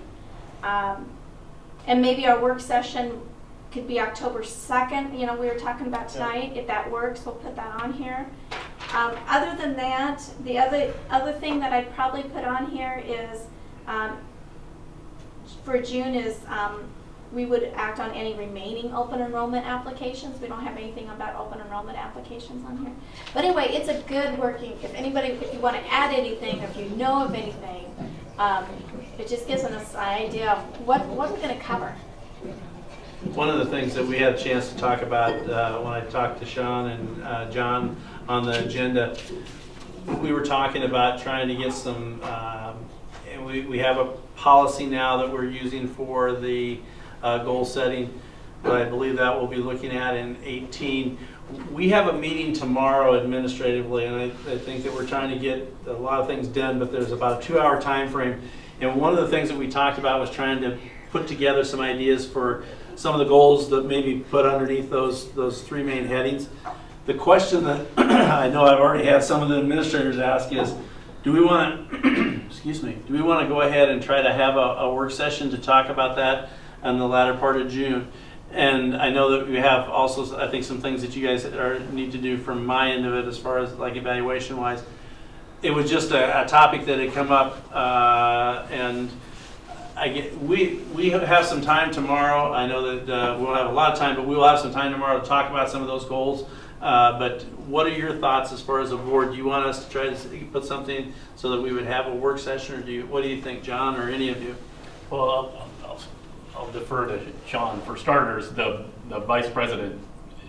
And maybe our work session could be October 2nd, you know, we were talking about tonight. If that works, we'll put that on here. Other than that, the other thing that I'd probably put on here is for June is we would act on any remaining open enrollment applications. We don't have anything about open enrollment applications on here. But anyway, it's a good working, if you want to add anything, if you know of anything, it just gives us an idea of what we're going to cover. One of the things that we had a chance to talk about when I talked to Sean and John on the agenda, we were talking about trying to get some, and we have a policy now that we're using for the goal setting, but I believe that we'll be looking at in 18. We have a meeting tomorrow administratively, and I think that we're trying to get a lot of things done, but there's about a 2-hour time frame. And one of the things that we talked about was trying to put together some ideas for some of the goals that maybe put underneath those 3 main headings. The question that I know I've already had some of the administrators ask is, do we want to, excuse me, do we want to go ahead and try to have a work session to talk about that in the latter part of June? And I know that we have also, I think, some things that you guys need to do from my end of it as far as like evaluation wise. It was just a topic that had come up, and we have some time tomorrow. I know that we'll have a lot of time, but we will have some time tomorrow to talk about some of those goals. But what are your thoughts as far as a board? Do you want us to try to put something so that we would have a work session, or what do you think, John, or any of you? Well, I'll defer to Sean. For starters, the vice president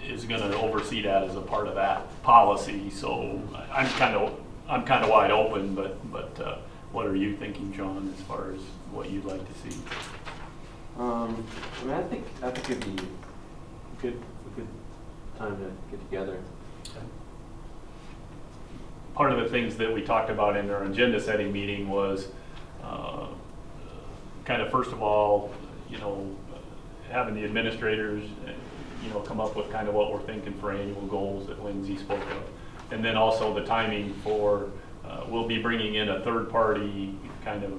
is going to oversee that as a part of that policy. So I'm kind of wide open, but what are you thinking, John, as far as what you'd like to see? I mean, I think it'd be a good time to get together. Part of the things that we talked about in our agenda setting meeting was kind of, first of all, you know, having the administrators, you know, come up with kind of what we're thinking for annual goals that Lindsay spoke of. And then also the timing for, we'll be bringing in a third party kind of,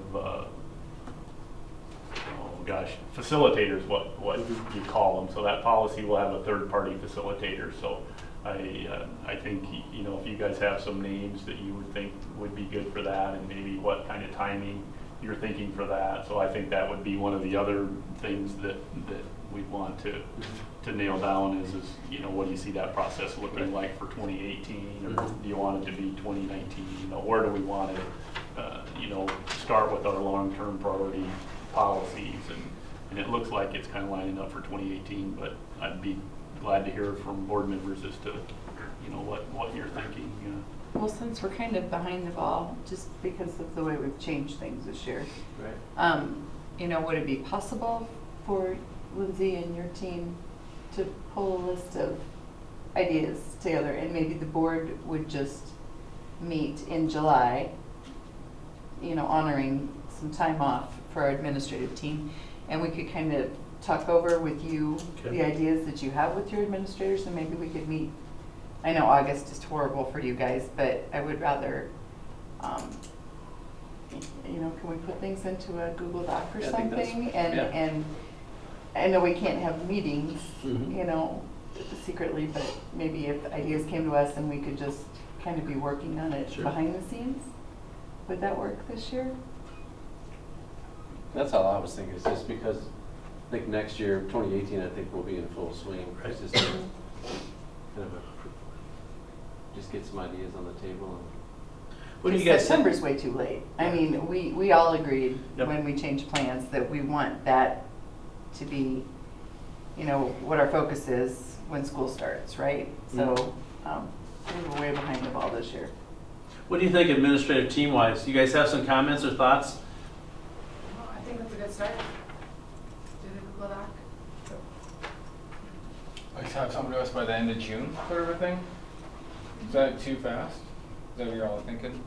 facilitators, what you call them. So that policy will have a third party facilitator. So I think, you know, if you guys have some names that you would think would be good for that, and maybe what kind of timing you're thinking for that. So I think that would be one of the other things that we'd want to nail down is, you know, what do you see that process looking like for 2018? Or do you want it to be 2019? You know, where do we want to, you know, start with our long-term priority policies? And it looks like it's kind of lining up for 2018, but I'd be glad to hear from board members as to, you know, what you're thinking. Well, since we're kind of behind the ball, just because of the way we've changed things this year, Right. you know, would it be possible for Lindsay and your team to pull a list of ideas together, and maybe the board would just meet in July, you know, honoring some time off for our administrative team, and we could kind of talk over with you the ideas that you have with your administrators, and maybe we could meet. I know August is horrible for you guys, but I would rather, you know, can we put things into a Google Doc or Yeah, I think that's- something? yeah. And I know we can't have meetings, Mhm. you know, secretly, but maybe if ideas came to us and we could just kind of be working on it Sure. behind the scenes, would that work this year? That's all I was thinking, is just because I think next year, 2018, I think we'll be in full swing. It's just kind of just get some ideas on the table. What do you guys think? September's way too late. I mean, we all agreed Yep. when we changed plans that we want that to be, you know, what our focus is when school starts, right? So, we're way behind the ball this year. What do you think administrative team-wise? You guys have some comments or thoughts? I think that's a good start. Do the Google Doc. Let's have something to us by the end of June for everything? Is that too fast? Is that what you're all thinking?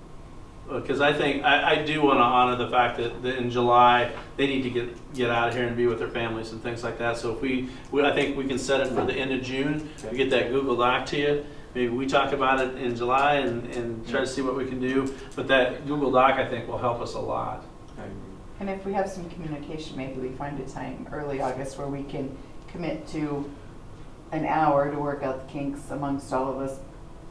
Because I think, I do want to honor the fact that in July, they need to get out of here and be with their families and things like that. So if I think we can set it for the end of June, we get that Google Doc to you. Maybe we talk about it in July and try to see what we can do. But that Google Doc, I think, will help us a lot. And if we have some communication, maybe we find a time early August where we can commit to an hour to work out the kinks amongst all of us,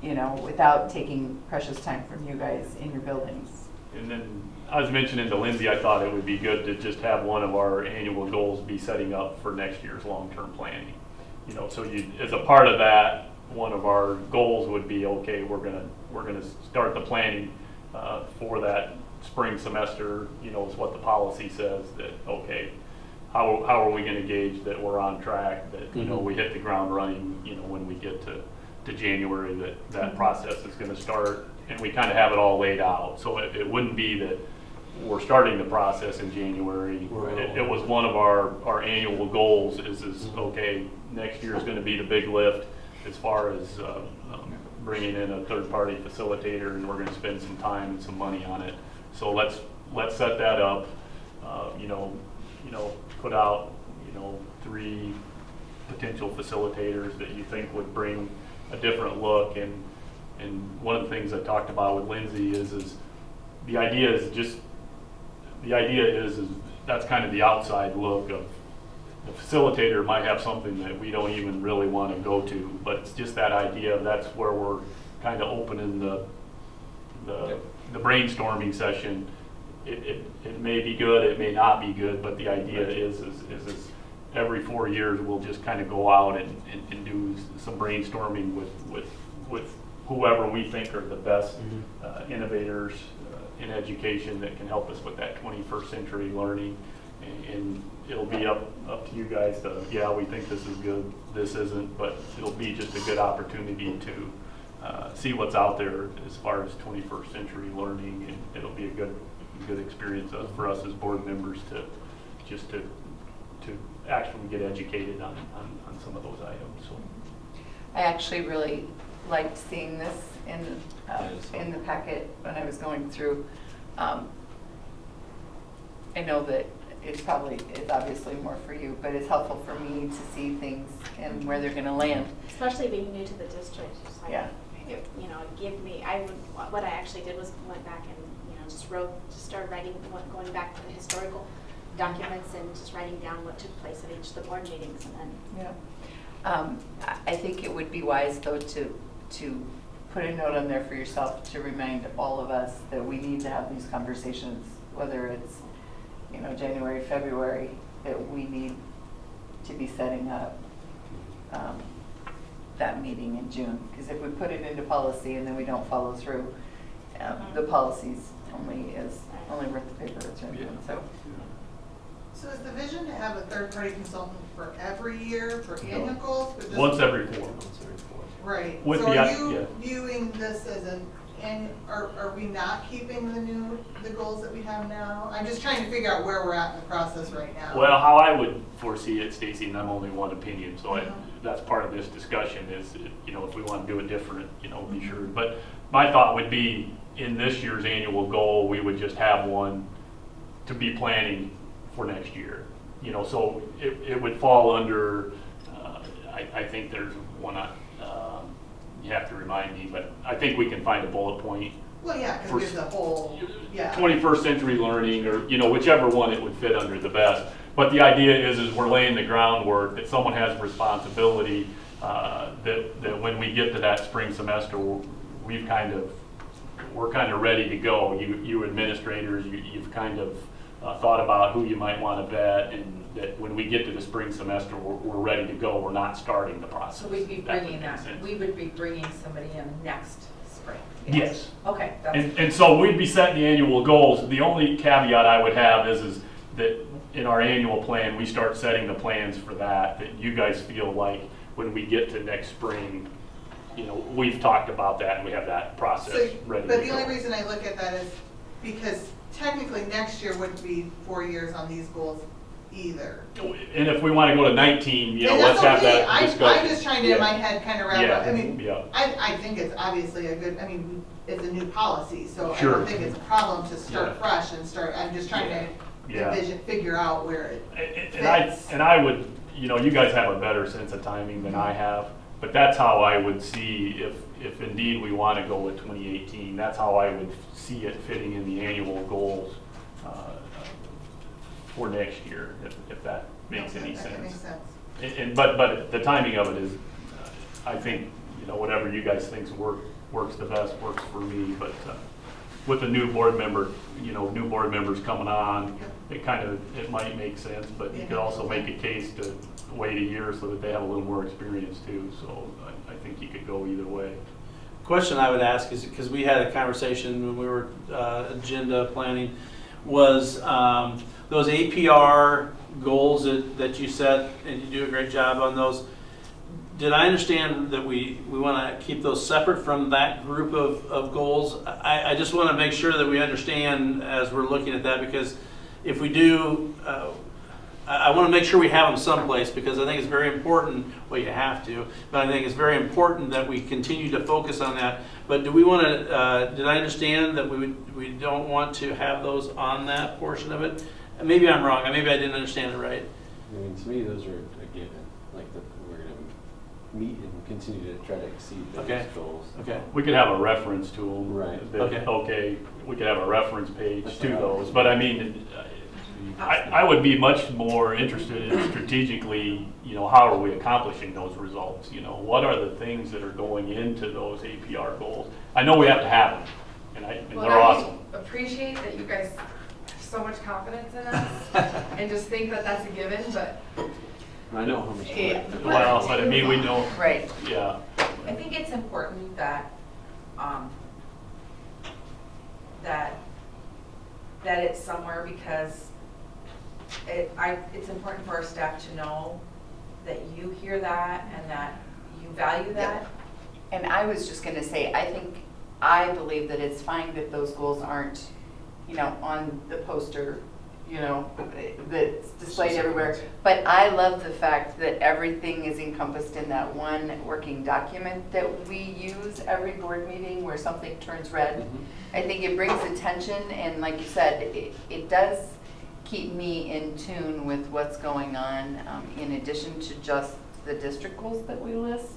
you know, without taking precious time from you guys in your buildings. And then I was mentioning to Lindsay, I thought it would be good to just have one of our annual goals be setting up for next year's long-term planning. You know, so you, as a part of that, one of our goals would be, okay, we're gonna start the planning for that spring semester. You know, is what the policy says, that okay, how are we gonna gauge that we're on track, that you know we hit the ground running, you know, when we get to January, that process is going to start, and we kind of have it all laid out. So it wouldn't be that we're starting the process in January. It was one of our annual goals is okay, next year is going to be the big lift as far as bringing in a third-party facilitator, and we're going to spend some time and some money on it. So let's set that up. You know, put out 3 potential facilitators that you think would bring a different look, and one of the things I talked about with Lindsay is the idea is that's kind of the outside look of the facilitator might have something that we don't even really want to go to, but it's just that idea of that's where we're kind of opening the brainstorming session. It may be good, it may not be good, but the idea is every 4 years we'll just kind of go out and do some brainstorming with whoever we think are the best innovators in education that can help us with that 21st century learning. And it'll be up to you guys to, yeah, we think this is good, this isn't, but it'll be just a good opportunity to see what's out there as far as 21st century learning, and it'll be a good experience for us as board members to actually get educated on some of those items. So I actually really liked seeing this in the packet when I was going through. I know that it's obviously more for you, but it's helpful for me to see things and where they're going to land. Especially being new to the district. It's like, Yeah. What I actually did was went back and, just started writing, going back to the historical documents and just writing down what took place at each of the board meetings, and then. Yeah. I think it would be wise though to put a note on there for yourself to remind all of us that we need to have these conversations, whether it's, January, February, that we need to be setting up that meeting in June. Because if we put it into policy and then we don't follow through, the policy's only worth the paper it's written in, so. So is the vision to have a third-party consultant for every year for annual goals? But just- Once every 4. Right. With So the- are you yeah. viewing this as are we not keeping the goals that we have now? I'm just trying to figure out where we're at in the process right now. Well, how I would foresee it, Stacy, and I'm only one opinion, so Mhm. that's part of this discussion is, you know, if we want to do it different, you know, be sure. But my thought would be, in this year's annual goal, we would just have one to be planning for next year. You know, so it would fall under, I think there's one, you have to remind me, but I think we can find a bullet point. Well, yeah, because there's a whole, yeah. 21st century learning, or, you know, whichever one it would fit under the best. But the idea is we're laying the groundwork that someone has responsibility, that when we get to that spring semester, we're kind of ready to go. You administrators, you've kind of thought about who you might want to vet, and that when we get to the spring semester, we're ready to go. We're not starting the process. So we'd be That would bringing make that, sense. we would be bringing somebody in next spring? Yes. Okay, that's. And so we'd be setting the annual goals. The only caveat I would have is that in our annual plan, we start setting the plans for that you guys feel like when we get to next spring, you know, we've talked about that and we have that process So, ready to but go. the only reason I look at that is because technically next year wouldn't be 4 years on these goals either. And if we want to go to 19, you know, And let's that's have okay. that discussion. I'm just trying to, in my head, kind of wrap up, I mean, Yeah. I think it's obviously a good, I mean, it's a new policy, so I Sure. don't think it's a problem to start Yeah. fresh and start, I'm just trying to Yeah. envision, figure out where it fits. And I would, you know, you guys have a better sense of timing than I have, but that's how I would see if indeed we want to go with 2018, that's how I would see it fitting in the annual goals for next year, if that makes any sense. That makes sense. But the timing of it is, I think, you know, whatever you guys think works the best, works for me, but with the new board member, you know, new board members coming on, it might make sense, but you could also make a case to wait a year so that they have a little more experience too, so I think you could go either way. Question I would ask is, because we had a conversation when we were agenda planning, was those APR goals that you set, and you do a great job on those. Did I understand that we want to keep those separate from that group of goals? I just want to make sure that we understand as we're looking at that, because if we do, I want to make sure we have them someplace, because I think it's very important. Well, you have to, but I think it's very important that we continue to focus on that. But do we want to? Did I understand that we don't want to have those on that portion of it? Maybe I'm wrong. Maybe I didn't understand it right. I mean, to me, those are a given, like we're going to meet and continue to try to exceed those goals. Okay. We could have a reference to them. Right. Okay, we could have a reference page That's to what I those, was- but I mean, I would be much more interested in strategically, you know, how are we accomplishing those results? You know, what are the things that are going into those APR goals? I know we have to have them, and Well, they're awesome. I appreciate that you guys have so much confidence in us and just think that that's a given, but I know how much. Yeah. Well, but I mean, we know, Right. yeah. I think it's important that, that it's somewhere, because it's important for our staff to know that you hear that and that you value that. And I was just going to say, I believe that it's fine that those goals aren't, you know, on the poster, you know, that's displayed everywhere. But I love the fact that everything is encompassed in that one working document that we use every board meeting where something turns red. I think it brings attention, and like you said, it does keep me in tune with what's going on, in addition to just the district goals that we list.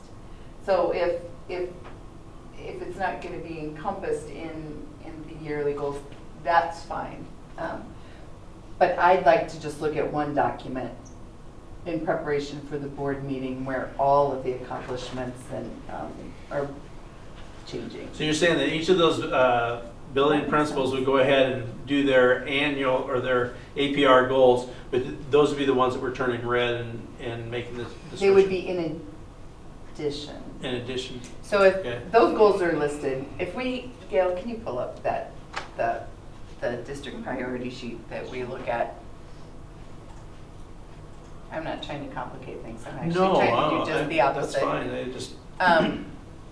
So if it's not going to be encompassed in the yearly goals, that's fine. But I'd like to just look at one document in preparation for the board meeting where all of the accomplishments and are changing. So you're saying that each of those building principals would go ahead and do their annual or their APR goals, but those would be the ones that were turning red and making the They would switch. be in addition. In addition. So if Okay. those goals are listed, if we, Gail, can you pull up the district priority sheet that we look at? I'm not trying to complicate things, I'm actually No, trying to do just the opposite. That's fine, I just,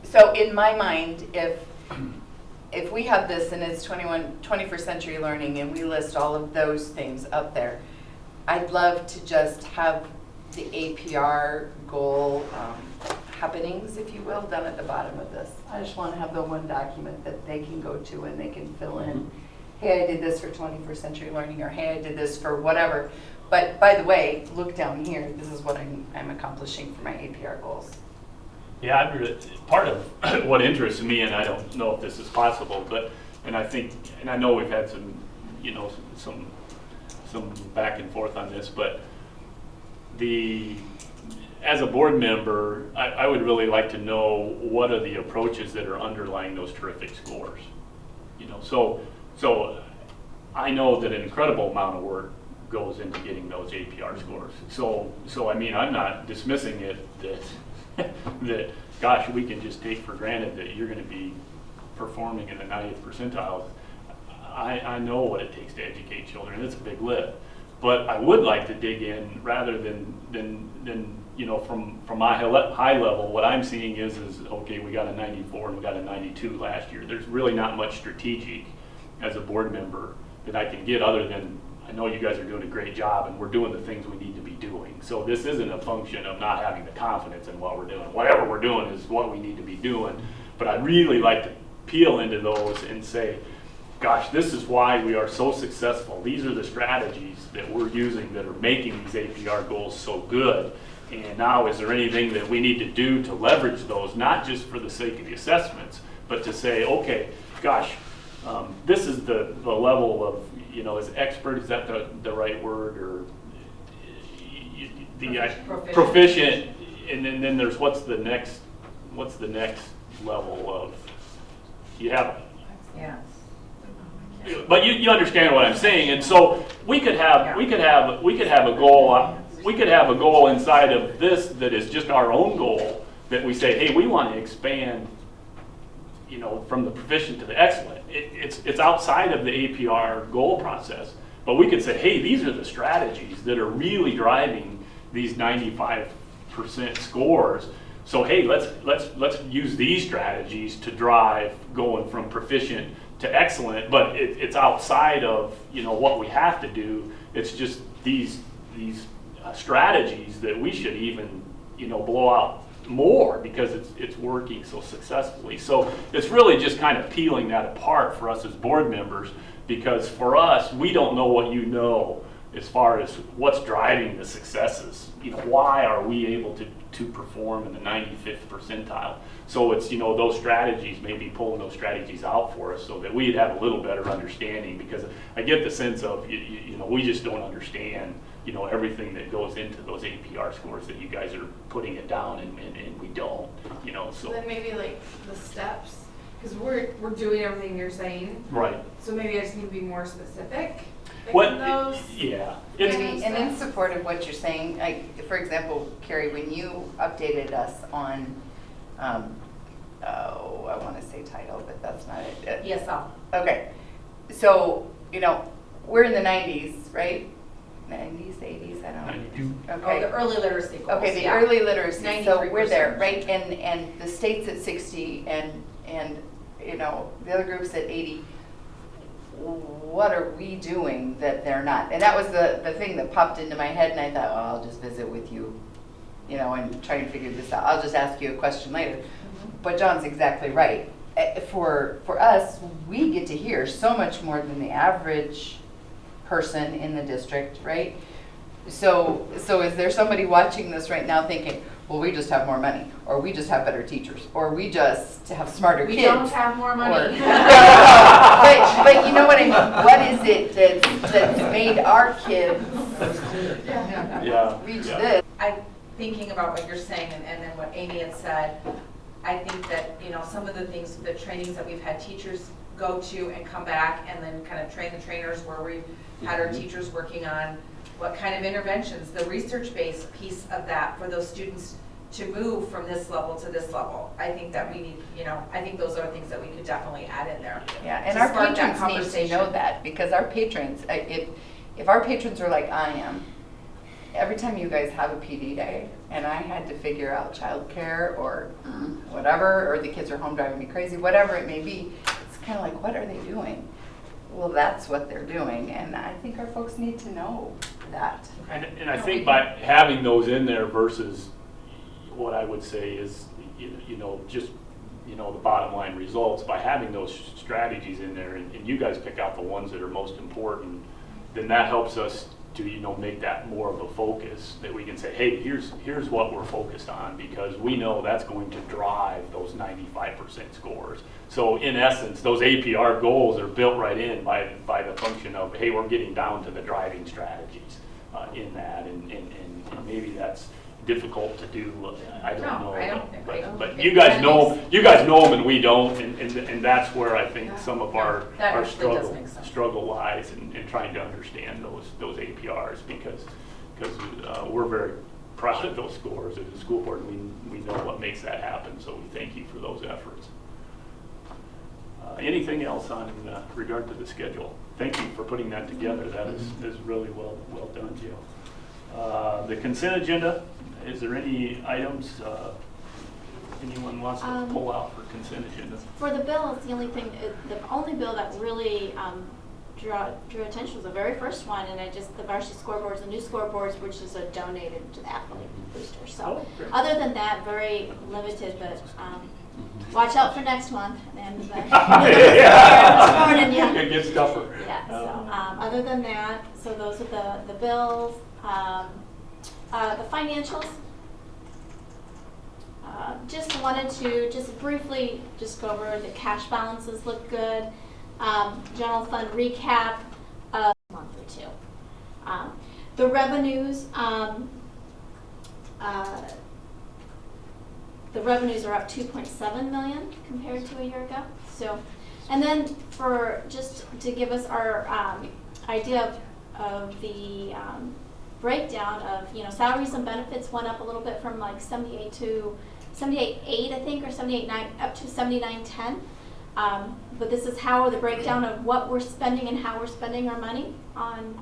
So in my mind, if we have this and it's 21st century learning and we list all of those things up there, I'd love to just have the APR goal happenings, if you will, down at the bottom of this. I just want to have the one document that they can go to and they can fill in, hey, I did this for 21st century learning, or hey, I did this for whatever. But by the way, look down here, this is what I'm accomplishing for my APR goals. Yeah, part of what interests me, and I don't know if this is possible, but, and I know we've had some, some back and forth on this, but as a board member, I would really like to know what are the approaches that are underlying those terrific scores. So I know that an incredible amount of work goes into getting those APR scores. So I mean, I'm not dismissing it that gosh, we can just take for granted that you're going to be performing in the 90th percentile. I know what it takes to educate children. It's a big lift. But I would like to dig in rather than from my high level, what I'm seeing is okay, we got a 94 and we got a 92 last year. There's really not much strategic as a board member that I can get other than I know you guys are doing a great job and we're doing the things we need to be doing. So this isn't a function of not having the confidence in what we're doing. Whatever we're doing is what we need to be doing. But I'd really like to peel into those and say, gosh, this is why we are so successful. These are the strategies that we're using that are making these APR goals so good. And now is there anything that we need to do to leverage those, not just for the sake of the assessments, but to say, okay, gosh, this is the level of, is expert, is that the right word, or proficient, and then there's what's the next level of, you have, Yeah. but you understand what I'm saying, and so we could have a goal inside of this that is just our own goal, that we say, hey, we want to expand, from the proficient to the excellent. It's outside of the APR goal process, but we could say, hey, these are the strategies that are really driving these 95% scores. So hey, let's use these strategies to drive going from proficient to excellent, but it's outside of what we have to do. It's just these strategies that we should even blow out more because it's working so successfully. So it's really just kind of peeling that apart for us as board members, because for us, we don't know what as far as what's driving the successes. Why are we able to perform in the 95th percentile? So it's those strategies, maybe pulling those strategies out for us so that we'd have a little better understanding, because I get the sense of we just don't understand everything that goes into those APR scores that you guys are putting it down, and we don't, so. Then maybe like the steps, because we're doing everything you're saying. Right. So maybe I just need to be more specific What? in those. Yeah. And in support of what you're saying, for example, Carrie, when you updated us on, I want to say title, but that's not it. ESL. Okay, so, we're in the 90s, right? 90s, 80s, I don't know. 92. Oh, Okay. the early literacy goals. Okay, the yeah. early literacy, so we're there, 93%. right? And the state's at 60 and the other group's at 80. What are we doing that they're not? And that was the thing that popped into my head, and I thought, well, I'll just visit with you, and try and figure this out. I'll just ask you a question later. But John's exactly right. For us, we get to hear so much more than the average person in the district, right? So is there somebody watching this right now thinking, well, we just have more money, or we just have better teachers, or we just have smarter kids? We don't have more money. But you know what I mean? What is it that's made our kids reach this? I'm thinking about what you're saying and then what Amy had said. I think that, some of the things, the trainings that we've had teachers go to and come back and then kind of train the trainers where we had our teachers working on what kind of interventions, the research-based piece of that for those students to move from this level to this level. I think that we need, I think those are things that we could definitely add in there. Yeah, and To our spark that patrons need to conversation. know that, because our patrons, if our patrons are like I am, every time you guys have a PD day and I had to figure out childcare or whatever, or the kids are home driving me crazy, whatever it may be, it's kind of like, what are they doing? Well, that's what they're doing, and I think our folks need to know that. And I think by having those in there versus what I would say is, just, the bottom line results, by having those strategies in there and you guys pick out the ones that are most important, then that helps us to, make that more of a focus, that we can say, hey, here's what we're focused on, because we know that's going to drive those 95% scores. So in essence, those APR goals are built right in by the function of, hey, we're getting down to the driving strategies in that, and maybe that's difficult to do. I don't know. I don't think But you guys know them and we don't, and that's where I think some of our actually does make sense. struggle lies in trying to understand those APRs, because we're very proud of those scores as a school board. We know what makes that happen, so we thank you for those efforts. Anything else on regard to the schedule? Thank you for putting that together. That is really well done, Jill. The consent agenda, is there any items anyone wants to pull out for consent agenda? For the bills, the only bill that really drew attention was the very first one, and the varsity scoreboards, the new scoreboards, which is donated to the athlete booster. So other than that, very limited, but watch out for next month. And It gets tougher. Yeah. So other than that, so those are the bills. The financials. Just wanted to briefly go over the cash balances look good. General fund recap of a month or two. The revenues. The revenues are up 2.7 million compared to a year ago. So, and then for just to give us our idea of the breakdown of salaries and benefits went up a little bit from like 78 to 78.8 I think, or 78.9 up to 79.10. But this is how the breakdown of what we're spending and how we're spending our money on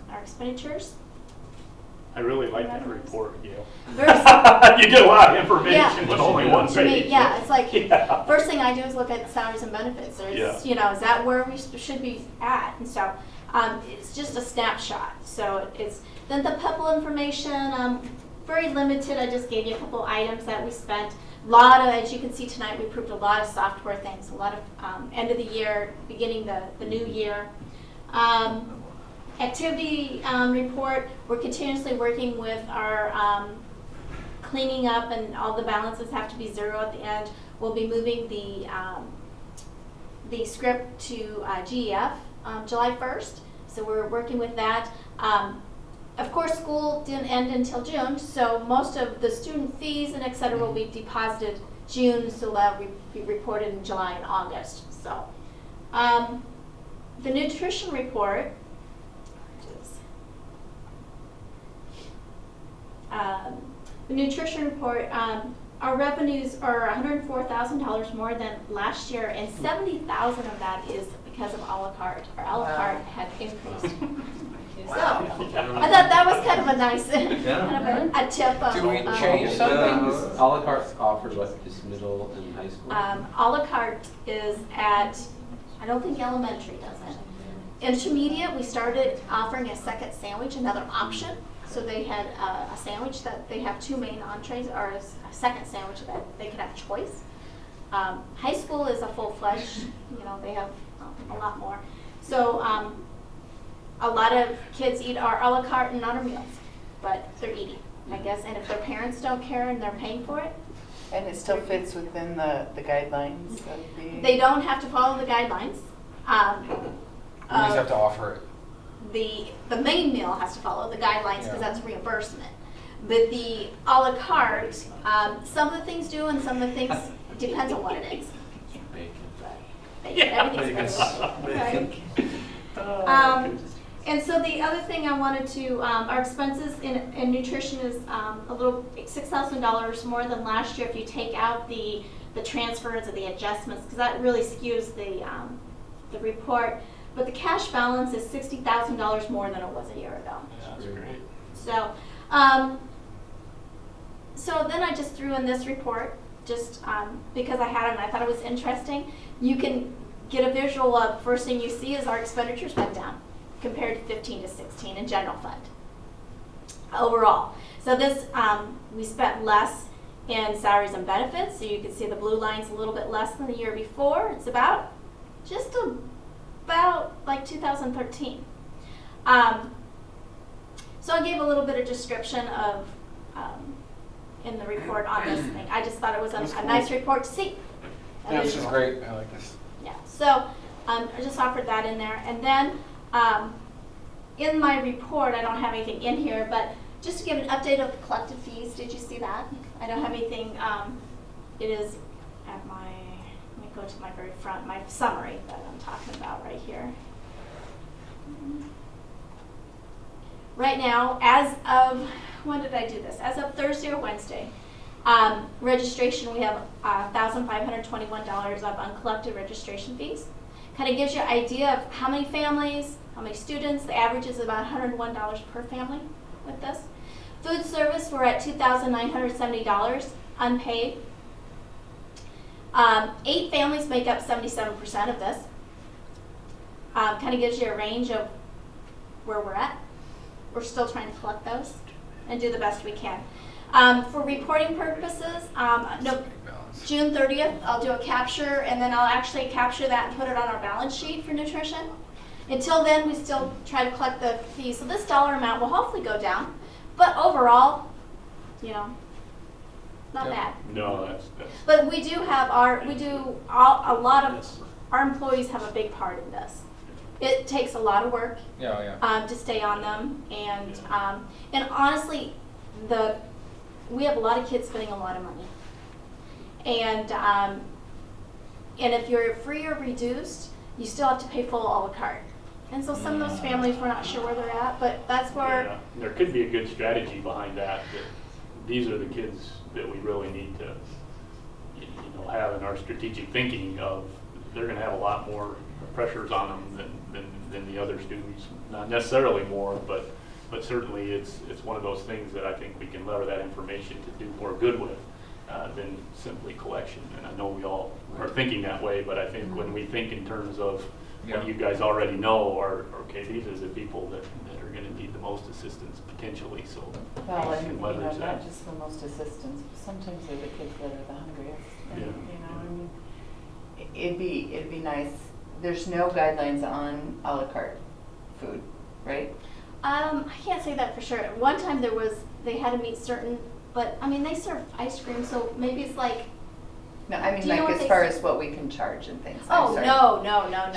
our expenditures. I really like that report, Gail. Very you get a lot of information with only one page. Yeah, it's like first thing I do is look at salaries and benefits. Is that where we should be at? And so it's just a snapshot. So it's then the PEPL information, very limited. I just gave you a couple items that we spent. A lot of, as you can see tonight, we approved a lot of software things, a lot of end of the year, beginning the new year. Activity report, we're continuously working with our cleaning up, and all the balances have to be zero at the end. We'll be moving the script to GEF July 1st, so we're working with that. Of course, school didn't end until June, so most of the student fees and et cetera will be deposited June, so that will be reported in July and August. So the nutrition report, our revenues are $104,000 more than last year, and $70,000 of that is because of a la carte. Our a la carte had increased. So I thought that was kind of a nice kind of a tip of. Do we change something? A la carte's offered what, just middle and high school? A la carte is at, I don't think elementary does it. Intermediate, we started offering a second sandwich, another option. So they had a sandwich that they have two main entrees, or a second sandwich that they could have choice. High school is a full-fledged, they have a lot more. So a lot of kids eat our a la carte and not our meals, but they're eating, I guess. And if their parents don't care and they're paying for it. And it still fits within the guidelines of the... They don't have to follow the guidelines. You just have to offer it. The main meal has to follow the guidelines because that's reimbursement. But the a la carte, some of the things do and some of the things depends on what it is. Everything's Bacon. And so the other thing I wanted to, our expenses in nutrition is a little $6,000 more than last year if you take out the transfers and the adjustments, because that really skews the report. But the cash balance is $60,000 more than it was a year ago. Yeah, that's great. So, so then I just threw in this report, just because I had it and I thought it was interesting. You can get a visual of, first thing you see is our expenditures went down compared to 15 to 16 in general fund overall. So this, we spent less in salaries and benefits, so you can see the blue line's a little bit less than the year before. It's about like 2013. So I gave a little bit of description of in the report on this thing. I just thought it was a nice report to see. Yeah, this is great. I like this. Yeah, so I just offered that in there. And then in my report, I don't have anything in here, but just to give an update of the collective fees, did you see that? I don't have anything, it is at my, let me go to my very front, my summary that I'm talking about right here. Right now, as of, when did I do this? As of Thursday or Wednesday, registration, we have $1,521 of uncollected registration fees. Kind of gives you an idea of how many families, how many students. The average is about $101 per family with this. Food service, we're at $2,970 unpaid. 8 families make up 77% of this. Kind of gives you a range of where we're at. We're still trying to collect those and do the best we can. For reporting purposes, no, June 30th, I'll do a capture, and then I'll actually capture that and put it on our balance sheet for nutrition. Until then, we still try to collect the fees. So this dollar amount will hopefully go down, but overall, you know, not bad. No, that's. But we do have a lot of our employees have a big part in this. It takes a lot of work to stay on them, and honestly, we have a lot of kids spending a lot of money, and if you're free or reduced, you still have to pay full a la carte. And so some of those families, we're not sure where they're at, but that's where. Yeah. There could be a good strategy behind that. These are the kids that we really need to, have in our strategic thinking of. They're going to have a lot more pressures on them than the other students. Not necessarily more, but certainly it's one of those things that I think we can lever that information to do more good with than simply collection. And I know we all are thinking that way, but I think when we think in terms of what you guys already know, okay, these are the people that are going to need the most assistance potentially. So well, we and can leverage that. not just the most assistance, but sometimes they're the kids that are the hungriest. And, I mean, it'd be nice. There's no guidelines on a la carte food, right? I can't say that for sure. One time they had to meet certain, but I mean they serve ice cream, so maybe it's like. No, I mean like as far as what we can charge and things. Oh, no.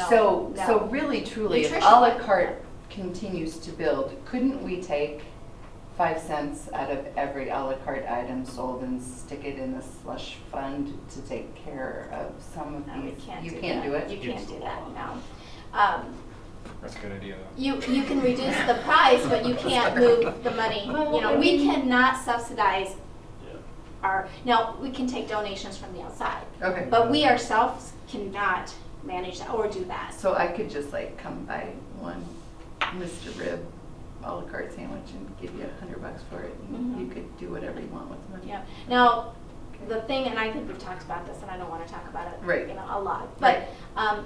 So really, truly, if Nutrition a la carte continues to build, couldn't we take 5 cents out of every a la carte item sold and stick it in the slush fund to take care of some of No, these? you can't can't do it? You can't do that, no. That's a good idea, though. You can reduce the price, but you can't move the money. We cannot subsidize now we can take donations from the outside. Okay. But we ourselves cannot manage that or do that. So I could just like come buy one Mr. Rib a la carte sandwich and give you $100 for it, and you could do whatever you want with the money. Yeah. Now, the thing, and I think we've talked about this, and I don't want to talk about it, right. A lot, but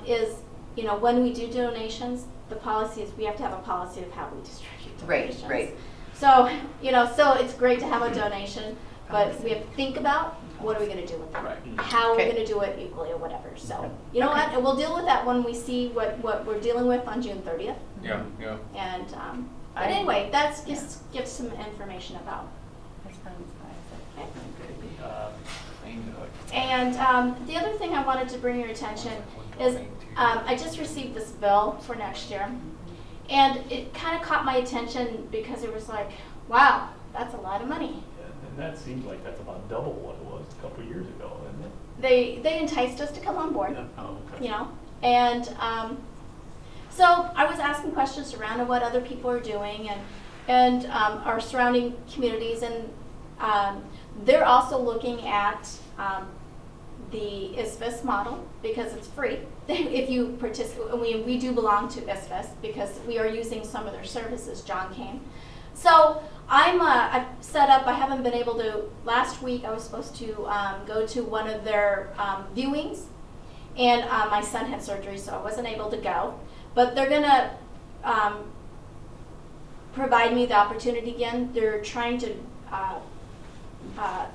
is when we do donations, the policy is we have to have a policy of how we distribute donations. Right. So so it's great to have a donation, but we have to think about what are we going to do with it? Right. How are we going to do it equally or whatever? So you know what? And we'll deal with that when we see what we're dealing with on June 30th. Yeah. And but anyway, that's just gives some information about. And the other thing I wanted to bring your attention is I just received this bill for next year, and it kind of caught my attention because it was like, wow, that's a lot of money. And that seems like that's about double what it was a couple of years ago, isn't it? They enticed us to come on board, Oh, okay. And so I was asking questions around what other people are doing and our surrounding communities, and they're also looking at the ISFIS model because it's free. If you participate, we do belong to ISFIS because we are using some of their services. John came. So I've set up, I haven't been able to, last week I was supposed to go to one of their viewings, and my son had surgery, so I wasn't able to go. But they're gonna provide me the opportunity again. They're trying to,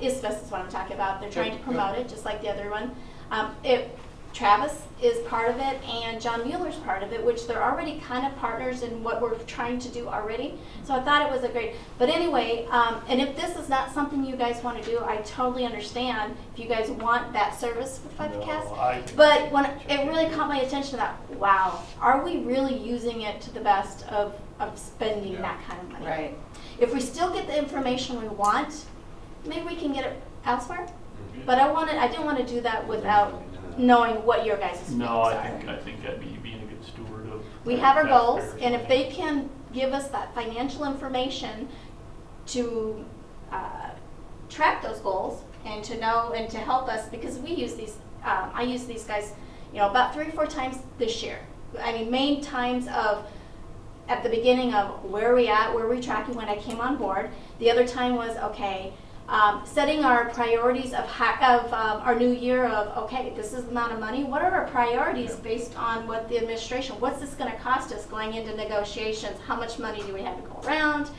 ISFIS is what I'm talking about. They're trying to promote it, just like the other one. Travis is part of it, and John Mueller's part of it, which they're already kind of partners in what we're trying to do already. So I thought it was a great, but anyway, and if this is not something you guys want to do, I totally understand if you guys want that service with FICAS. But when it really caught my attention that, wow, are we really using it to the best of spending that kind of money? Right. If we still get the information we want, maybe we can get it elsewhere. But I didn't want to do that without knowing what your guys' feelings No, are. I think that'd be being a good steward of. We have our goals, taxpayers' and if money. they can give us that financial information to track those goals and to know and to help us, because we use these, I use these guys, about 3 or 4 times this year. I mean, main times of at the beginning of where are we at, where are we tracking when I came on board. The other time was, okay, setting our priorities of our new year of, okay, this is the amount of money. What are our priorities based on what the administration, what's this going to cost us going into negotiations? How much money do we have to go around?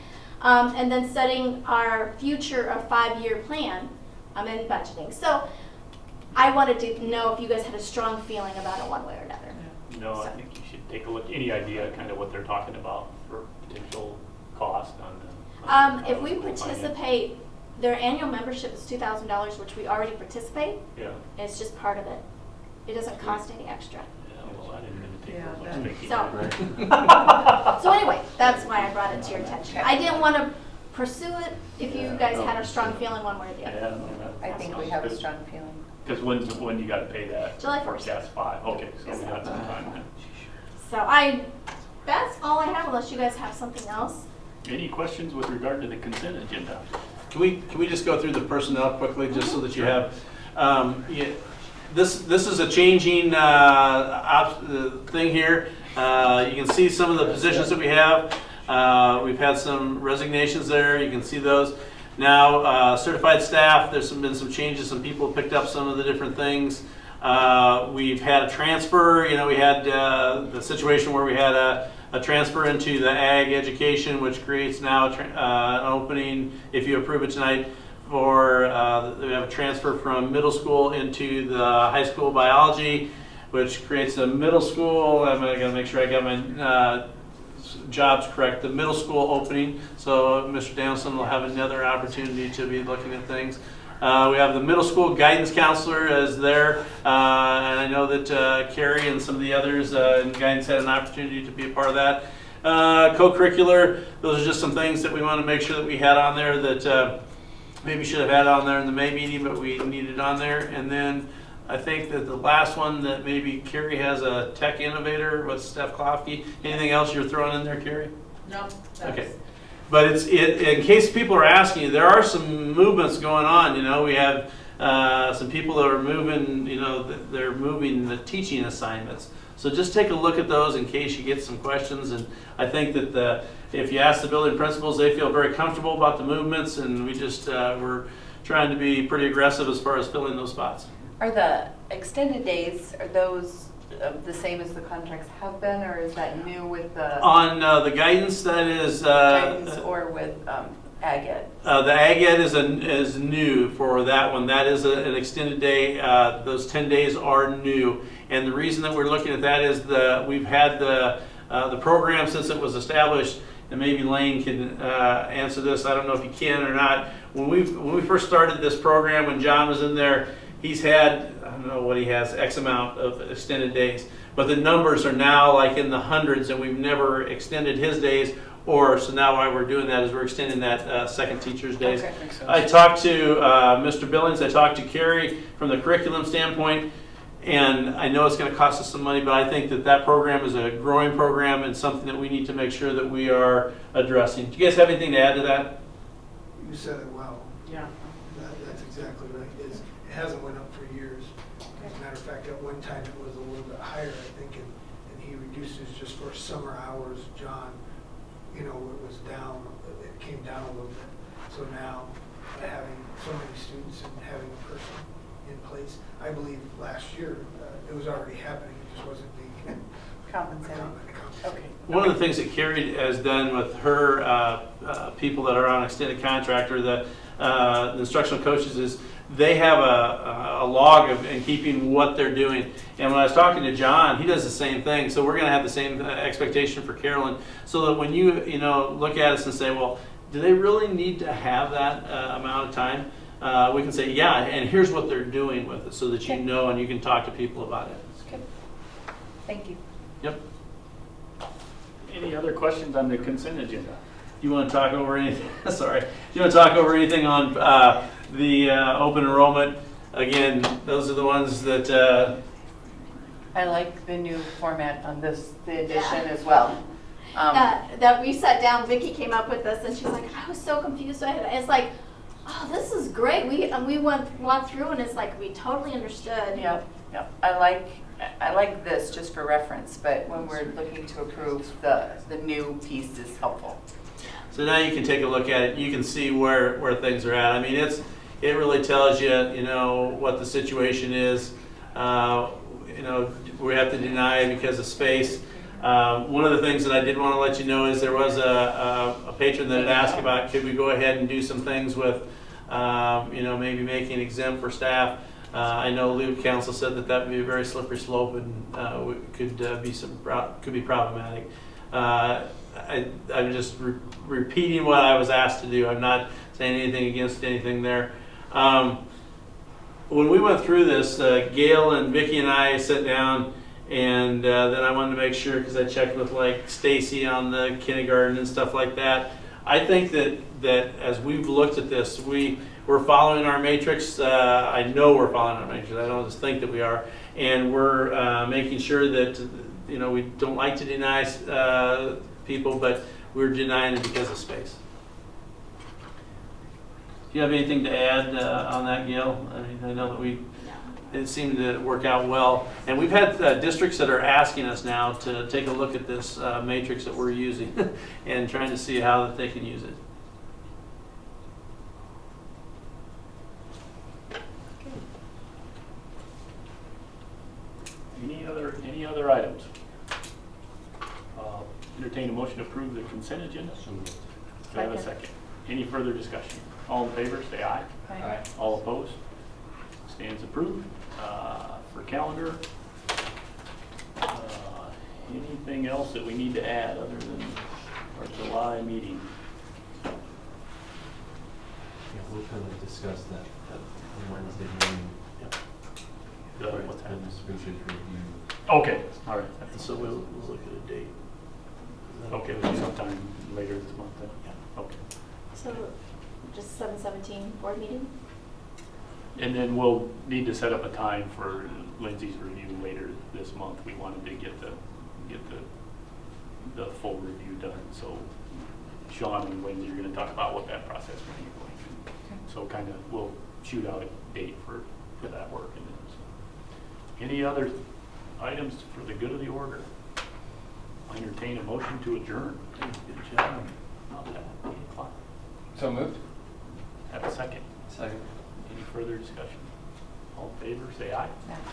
And then setting our future a 5-year plan in budgeting. So I wanted to know if you guys had a strong feeling about it one way or another. No, I think you should take a look, any idea kind of what they're talking about for potential cost on the. If we participate, their annual membership is $2,000, which we already participate. Yeah. It's just part of it. It doesn't cost any extra. Yeah, well, I didn't mean to take Yeah, very much thinking. So, so anyway, that's why I brought it to your attention. I didn't want to pursue it if you guys had a strong feeling one way or the Yeah, other. no, I think we have a strong feeling. Because when you got to pay that? July 1st. That's 5, okay, so we got some time then. So that's all I have, unless you guys have something else. Any questions with regard to the consent agenda? Can we just go through the personnel quickly, just so that you have, this is a changing thing here. You can see some of the positions that we have. We've had some resignations there, you can see those. Now, certified staff, there's been some changes, some people picked up some of the different things. We've had a transfer, we had the situation where we had a transfer into the ag education, which creates now an opening, if you approve it tonight, for we have a transfer from middle school into the high school biology, which creates a middle school. I'm going to make sure I got my jobs correct. The middle school opening, so Mr. Danielson will have another opportunity to be looking at things. We have the middle school guidance counselor is there, and I know that Carrie and some of the others in guidance had an opportunity to be a part of that. Co-curricular, those are just some things that we want to make sure that we had on there that maybe should have had on there in the May meeting, but we needed on there. And then I think that the last one that maybe Carrie has a tech innovator with Steph Klofke. Anything else you're throwing in there, Carrie? No. Okay. But in case people are asking you, there are some movements going on. We have some people that are moving, they're moving the teaching assignments. So just take a look at those in case you get some questions. And I think that if you ask the building principals, they feel very comfortable about the movements, and we just, we're trying to be pretty aggressive as far as filling those spots. Are the extended days, are those the same as the contracts have been, or is that new with the On the guidance, that is guidance, or with ag ed? The ag ed is new for that one. That is an extended day. Those 10 days are new, and the reason that we're looking at that is we've had the program since it was established. And maybe Lane can answer this. I don't know if he can or not. When we first started this program, when John was in there, he's had, I don't know what he has, X amount of extended days. But the numbers are now like in the hundreds, and we've never extended his days. So now why we're doing that is we're extending that second teacher's days. Okay, makes sense. I talked to Mr. Billings, I talked to Carrie from the curriculum standpoint, And I know it's going to cost us some money, but I think that that program is a growing program and something that we need to make sure that we are addressing. Do you guys have anything to add to that? You said it well. Yeah. That's exactly right. It hasn't went up for years. As a matter of fact, at one time it was a little bit higher, I think, and he reduces just for summer hours, John, it was down, it came down a little bit. So now, having so many students and having a person in place, I believe last year, it was already happening, it just wasn't being Compensated. compensated. One of the things that Carrie has done with her people that are on extended contract or the instructional coaches is they have a log of and keeping what they're doing. And when I was talking to John, he does the same thing. So we're going to have the same expectation for Carolyn, so that when you look at us and say, well, do they really need to have that amount of time? We can say, yeah, and here's what they're doing with it, so that you know and you can talk to people about it. Okay. Thank you. Yep. Any other questions on the consent agenda? You want to talk over anything? Sorry. You want to talk over anything on the open enrollment? Again, those are the ones that. I like the new format on the edition as well. That we sat down, Vicki came up with this, and she's like, I was so confused. It's like, oh, this is great. We walked through, and it's like we totally understood. Yep. I like this just for reference, but when we're looking to approve, the new piece is helpful. So now you can take a look at it. You can see where things are at. I mean, it really tells you, what the situation is. We have to deny because of space. One of the things that I did want to let you know is there was a patron that had asked about could we go ahead and do some things with, maybe making exempt for staff. I know legal counsel said that would be a very slippery slope and could be problematic. I'm just repeating what I was asked to do. I'm not saying anything against anything there. When we went through this, Gail and Vicki and I sat down, and then I wanted to make sure, because I checked with like Stacy on the kindergarten and stuff like that. I think that as we've looked at this, we're following our matrix. I know we're following our matrix. I don't just think that we are, and we're making sure that we don't like to deny people, but we're denying it because of space. Do you have anything to add on that, Gail? I mean, I know that it seemed to work out well, and we've had districts that are asking us now to take a look at this matrix that we're using and trying to see how that they can use it. Any other items? Entertain a motion to approve the consent agenda. Do I have a second? Any further discussion? All in favor, say aye. Aye. All opposed? Stands approved. For calendar, anything else that we need to add other than our July meeting? Yeah, we'll kind of discuss that on Wednesday morning. What's that? Administrative review. Okay, all right. So we'll look at a date. Okay, sometime later this month then? Yeah. Okay. So just 7/17 board meeting? And then we'll need to set up a time for Lindsay's review later this month. We wanted to get the full review done. So Sean and Lindsay are going to talk about what that process might be going through. Okay. So kind of we'll shoot out a date for that work. And then, so. Any other items for the good of the order? I entertain a motion to adjourn. Good job. Not bad. 8 o'clock. So moved? Have a second. Second. Any further discussion? All in favor, say aye.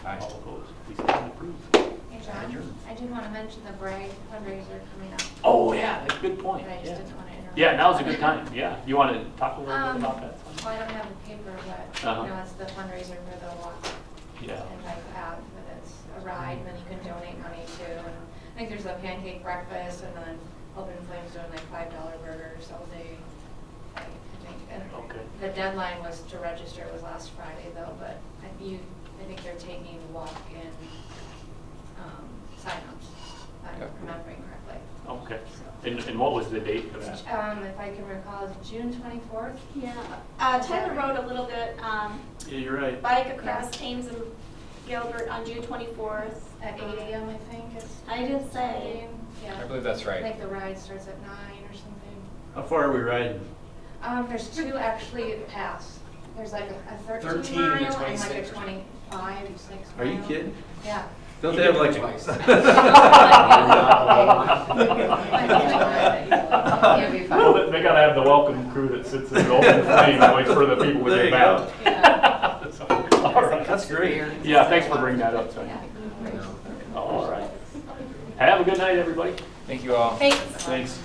Aye. All opposed, please stand approved. Hey John, Adjourned. I did want to mention the Bragg fundraiser coming up. Oh, yeah, that's a good point. But I just Yeah. didn't want to interrupt. Yeah, now's a good time. Yeah. You want to talk a little bit about that? Well, I don't have the paper, but, it's the fundraiser for the walk. Yeah. And like that, but it's a ride, and then you can donate money to, and I think there's a pancake breakfast, and then Open Flames doing like $5 burgers all day. I think, and Okay. the deadline was to register was last Friday though, but I think they're taking walk-in sign-ups, if I'm remembering correctly. Okay. And what was the date for that? If I can recall, it's June 24th. Yeah. Tyler wrote a little bit, Yeah, you're right. bike across Thames and Gilbert on June 24th. At 8 AM, I think is. I did say. Yeah. I believe that's I right. think the ride starts at 9 or something. How far are we riding? There's two actually paths. There's like a 13 13 and a mile and like a 26. 25, 6 mile. Are you kidding? Yeah. Don't they have like? You'll be Well, fine. they gotta have the welcome crew that sits in the open flame and waits for the people to There get you go. back. Yeah. So, all right. That's great. Yeah, thanks for bringing that up, Sonny. Yeah. All right. Have a good night, everybody. Thank you all. Thanks. Thanks.